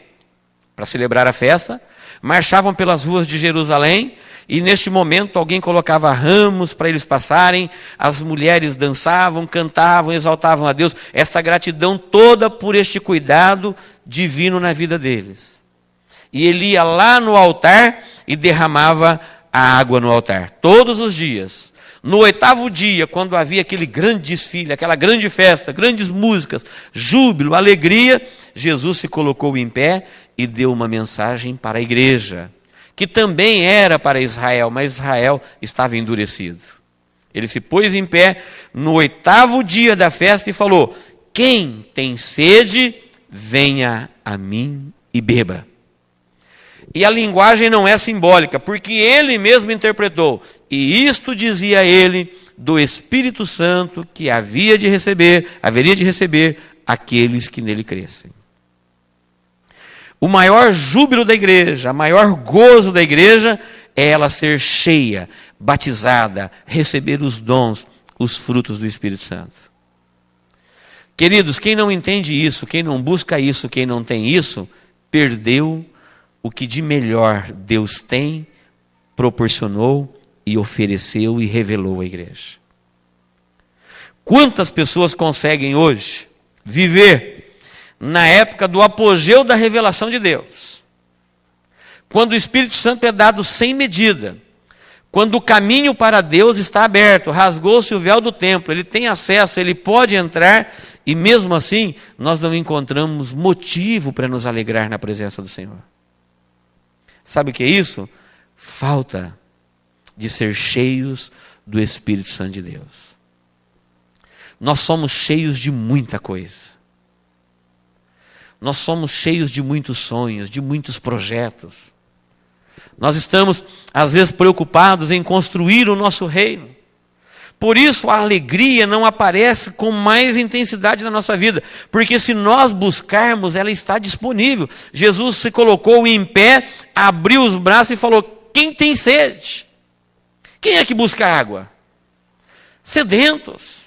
para celebrar a festa, marchavam pelas ruas de Jerusalém, e neste momento alguém colocava ramos para eles passarem, as mulheres dançavam, cantavam, exaltavam a Deus, esta gratidão toda por este cuidado divino na vida deles. E ele ia lá no altar e derramava a água no altar, todos os dias. No 8º dia, quando havia aquele grande desfile, aquela grande festa, grandes músicas, júbilo, alegria, Jesus se colocou em pé e deu uma mensagem para a igreja, que também era para Israel, mas Israel estava endurecido. Ele se pôs em pé no 8º dia da festa e falou: quem tem sede, venha a mim e beba. E a linguagem não é simbólica, porque ele mesmo interpretou: e isto dizia ele do Espírito Santo que haveria de receber aqueles que nele crescem. O maior júbilo da igreja, o maior gozo da igreja é ela ser cheia, batizada, receber os dons, os frutos do Espírito Santo. Queridos, quem não entende isso, quem não busca isso, quem não tem isso, perdeu o que de melhor Deus tem, proporcionou e ofereceu e revelou à igreja. Quantas pessoas conseguem hoje viver na época do apogeu da revelação de Deus? Quando o Espírito Santo é dado sem medida, quando o caminho para Deus está aberto, rasgou-se o véu do templo, ele tem acesso, ele pode entrar, e mesmo assim nós não encontramos motivo para nos alegrar na presença do Senhor. Sabe o que é isso? Falta de ser cheios do Espírito Santo de Deus. Nós somos cheios de muita coisa. Nós somos cheios de muitos sonhos, de muitos projetos. Nós estamos, às vezes, preocupados em construir o nosso reino. Por isso a alegria não aparece com mais intensidade na nossa vida, porque se nós buscarmos, ela está disponível. Jesus se colocou em pé, abriu os braços e falou: quem tem sede? Quem é que busca água? Sedentos.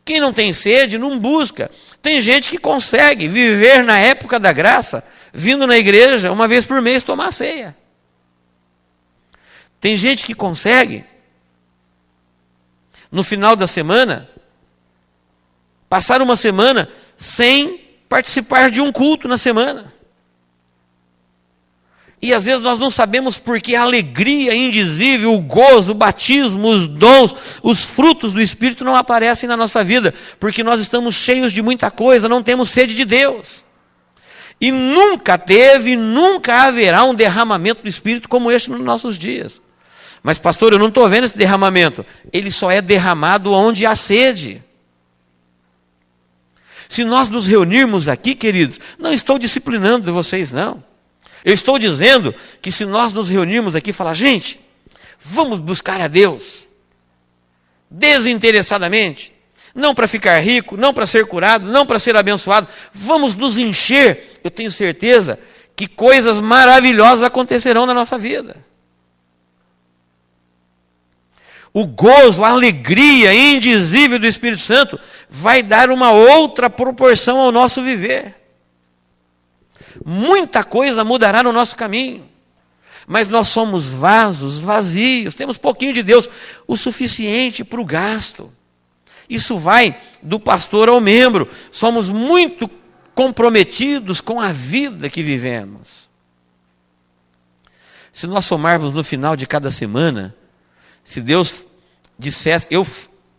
Quem não tem sede, não busca. Tem gente que consegue viver na época da graça, vindo na igreja uma vez por mês tomar ceia. Tem gente que consegue, no final da semana, passar uma semana sem participar de um culto na semana. E às vezes nós não sabemos porque a alegria indizível, o gozo, o batismo, os dons, os frutos do Espírito não aparecem na nossa vida, porque nós estamos cheios de muita coisa, não temos sede de Deus. E nunca teve, nunca haverá um derramamento do Espírito como este nos nossos dias. Mas pastor, eu não estou vendo esse derramamento. Ele só é derramado onde há sede. Se nós nos reunirmos aqui, queridos, não estou disciplinando vocês, não. Eu estou dizendo que se nós nos reunirmos aqui e falar, gente, vamos buscar a Deus, desinteressadamente, não para ficar rico, não para ser curado, não para ser abençoado, vamos nos encher, eu tenho certeza que coisas maravilhosas acontecerão na nossa vida. O gozo, a alegria indizível do Espírito Santo vai dar uma outra proporção ao nosso viver. Muita coisa mudará no nosso caminho, mas nós somos vasos vazios, temos pouquinho de Deus, o suficiente para o gasto. Isso vai do pastor ao membro, somos muito comprometidos com a vida que vivemos. Se nós somarmos no final de cada semana, se Deus dissesse, eu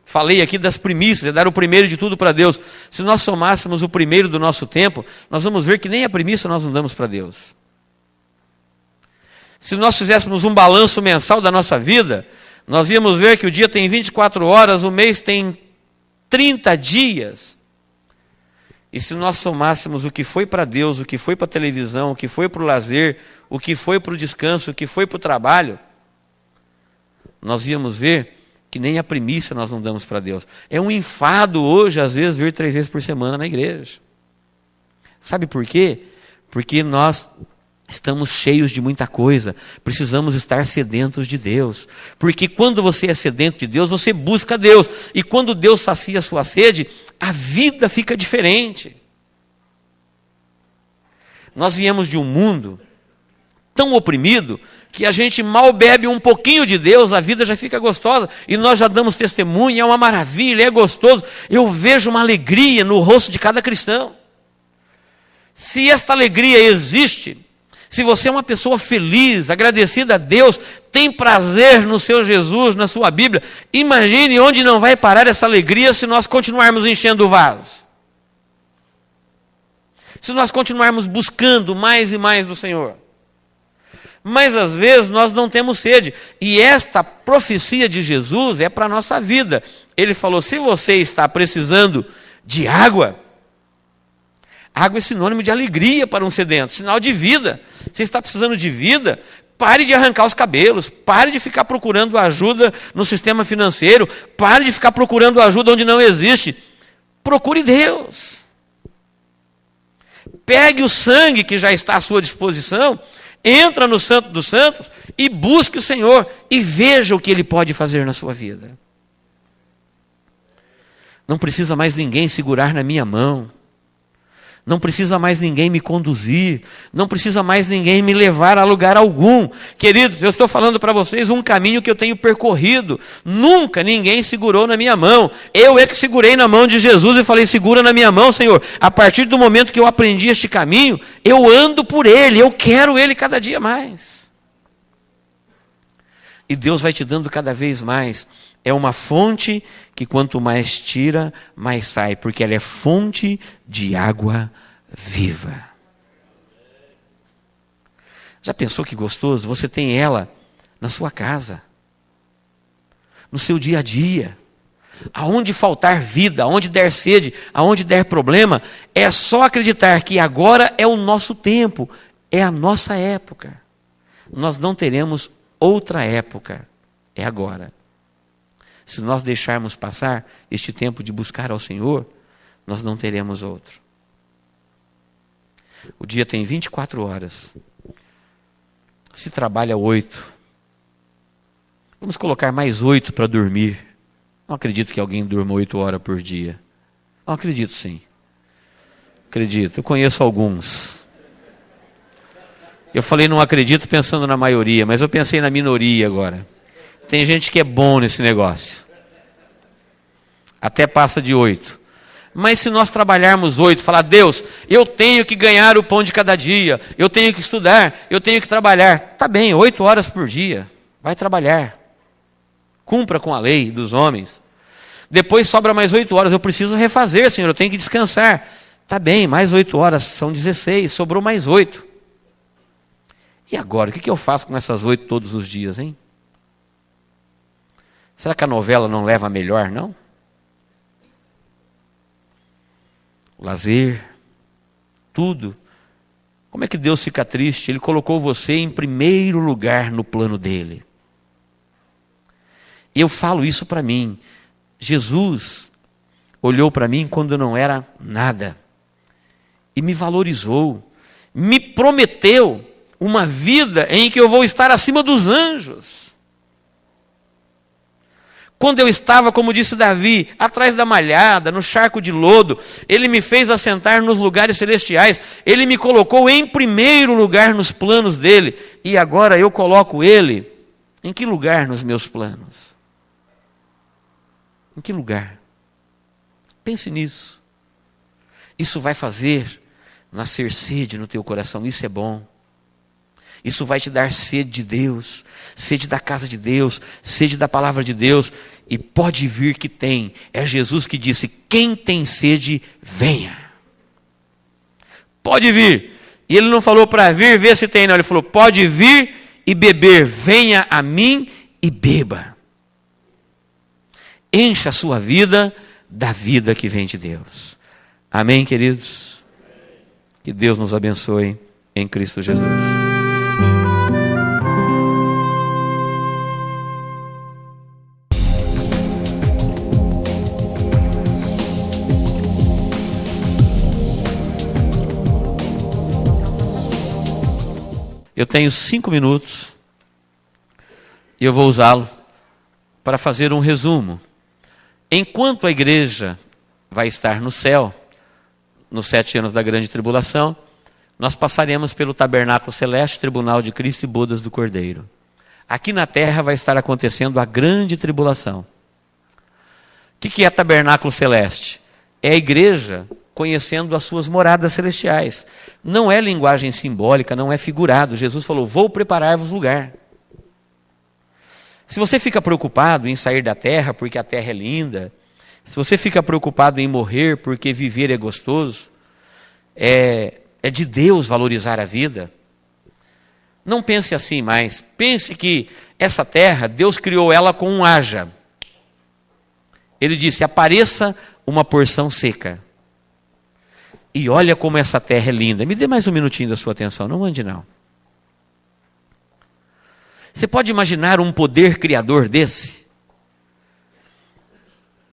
falei aqui das primícias, é dar o primeiro de tudo para Deus. Se nós somássemos o primeiro do nosso tempo, nós vamos ver que nem a primícia nós não damos para Deus. Se nós fizéssemos um balanço mensal da nossa vida, nós íamos ver que o dia tem 24 horas, o mês tem 30 dias. E se nós somássemos o que foi para Deus, o que foi para a televisão, o que foi para o lazer, o que foi para o descanso, o que foi para o trabalho, nós íamos ver que nem a primícia nós não damos para Deus. É um enfado hoje, às vezes, vir 3 vezes por semana na igreja. Sabe por quê? Porque nós estamos cheios de muita coisa, precisamos estar sedentos de Deus. Porque quando você é sedento de Deus, você busca Deus. E quando Deus sacia a sua sede, a vida fica diferente. Nós viemos de um mundo tão oprimido que a gente mal bebe um pouquinho de Deus, a vida já fica gostosa, e nós já damos testemunho, é uma maravilha, é gostoso. Eu vejo uma alegria no rosto de cada cristão. Se esta alegria existe, se você é uma pessoa feliz, agradecida a Deus, tem prazer no seu Jesus, na sua Bíblia, imagine onde não vai parar essa alegria se nós continuarmos enchendo o vaso. Se nós continuarmos buscando mais e mais do Senhor. Mas às vezes nós não temos sede. E esta profecia de Jesus é para a nossa vida. Ele falou, se você está precisando de água, água é sinônimo de alegria para um sedento, sinal de vida. Você está precisando de vida, pare de arrancar os cabelos, pare de ficar procurando ajuda no sistema financeiro, pare de ficar procurando ajuda onde não existe. Procure Deus. Pegue o sangue que já está à sua disposição, entra no Santo dos Santos e busque o Senhor e veja o que Ele pode fazer na sua vida. Não precisa mais ninguém segurar na minha mão. Não precisa mais ninguém me conduzir. Não precisa mais ninguém me levar a lugar algum. Queridos, eu estou falando para vocês um caminho que eu tenho percorrido. Nunca ninguém segurou na minha mão. Eu é que segurei na mão de Jesus e falei, segura na minha mão, Senhor. A partir do momento que eu aprendi este caminho, eu ando por ele, eu quero ele cada dia mais. E Deus vai te dando cada vez mais. É uma fonte que quanto mais tira, mais sai, porque ela é fonte de água viva. Já pensou que gostoso? Você tem ela na sua casa, no seu dia a dia. Aonde faltar vida, aonde der sede, aonde der problema, é só acreditar que agora é o nosso tempo, é a nossa época. Nós não teremos outra época, é agora. Se nós deixarmos passar este tempo de buscar ao Senhor, nós não teremos outro. O dia tem 24 horas. Se trabalha 8. Vamos colocar mais 8 para dormir. Não acredito que alguém durma 8 horas por dia. Não acredito, sim. Acredito. Eu conheço alguns. Eu falei não acredito pensando na maioria, mas eu pensei na minoria agora. Tem gente que é bom nesse negócio. Até passa de 8. Mas se nós trabalharmos 8, falar, Deus, eu tenho que ganhar o pão de cada dia, eu tenho que estudar, eu tenho que trabalhar. Tá bem, 8 horas por dia. Vai trabalhar. Cumpra com a lei dos homens. Depois sobra mais 8 horas. Eu preciso refazer, Senhor, eu tenho que descansar. Tá bem, mais 8 horas, são 16, sobrou mais 8. E agora, o que eu faço com essas 8 todos os dias, hein? Será que a novela não leva a melhor, não? lazer, tudo. Como é que Deus fica triste? Ele colocou você em primeiro lugar no plano dele. Eu falo isso para mim. Jesus olhou para mim quando eu não era nada e me valorizou, me prometeu uma vida em que eu vou estar acima dos anjos. Quando eu estava, como disse Davi, atrás da malhada, no charco de lodo, Ele me fez assentar nos lugares celestiais, Ele me colocou em primeiro lugar nos planos dEle, e agora eu coloco Ele em que lugar nos meus planos? Em que lugar? Pense nisso. Isso vai fazer nascer sede no teu coração, isso é bom. Isso vai te dar sede de Deus, sede da casa de Deus, sede da palavra de Deus. E pode vir que tem. É Jesus que disse, quem tem sede, venha. Pode vir. E ele não falou para vir, ver se tem, não. Ele falou, pode vir e beber. Venha a mim e beba. Encha a sua vida da vida que vem de Deus. Amém, queridos? Que Deus nos abençoe em Cristo Jesus. Eu tenho 5 minutos e eu vou usá-lo para fazer um resumo. Enquanto a igreja vai estar no céu, nos 7 anos da grande tribulação, nós passaremos pelo tabernáculo celeste, tribunal de Cristo e bodas do Cordeiro. Aqui na terra vai estar acontecendo a grande tribulação. O que é tabernáculo celeste? É a igreja conhecendo as suas moradas celestiais. Não é linguagem simbólica, não é figurado. Jesus falou, vou preparar-vos lugar. Se você fica preocupado em sair da terra porque a terra é linda, se você fica preocupado em morrer porque viver é gostoso, é de Deus valorizar a vida. Não pense assim mais. Pense que essa terra, Deus criou ela com um haja. Ele disse, apareça uma porção seca. E olha como essa terra é linda. Me dê mais um minutinho da sua atenção, não ande não. Você pode imaginar um poder criador desse?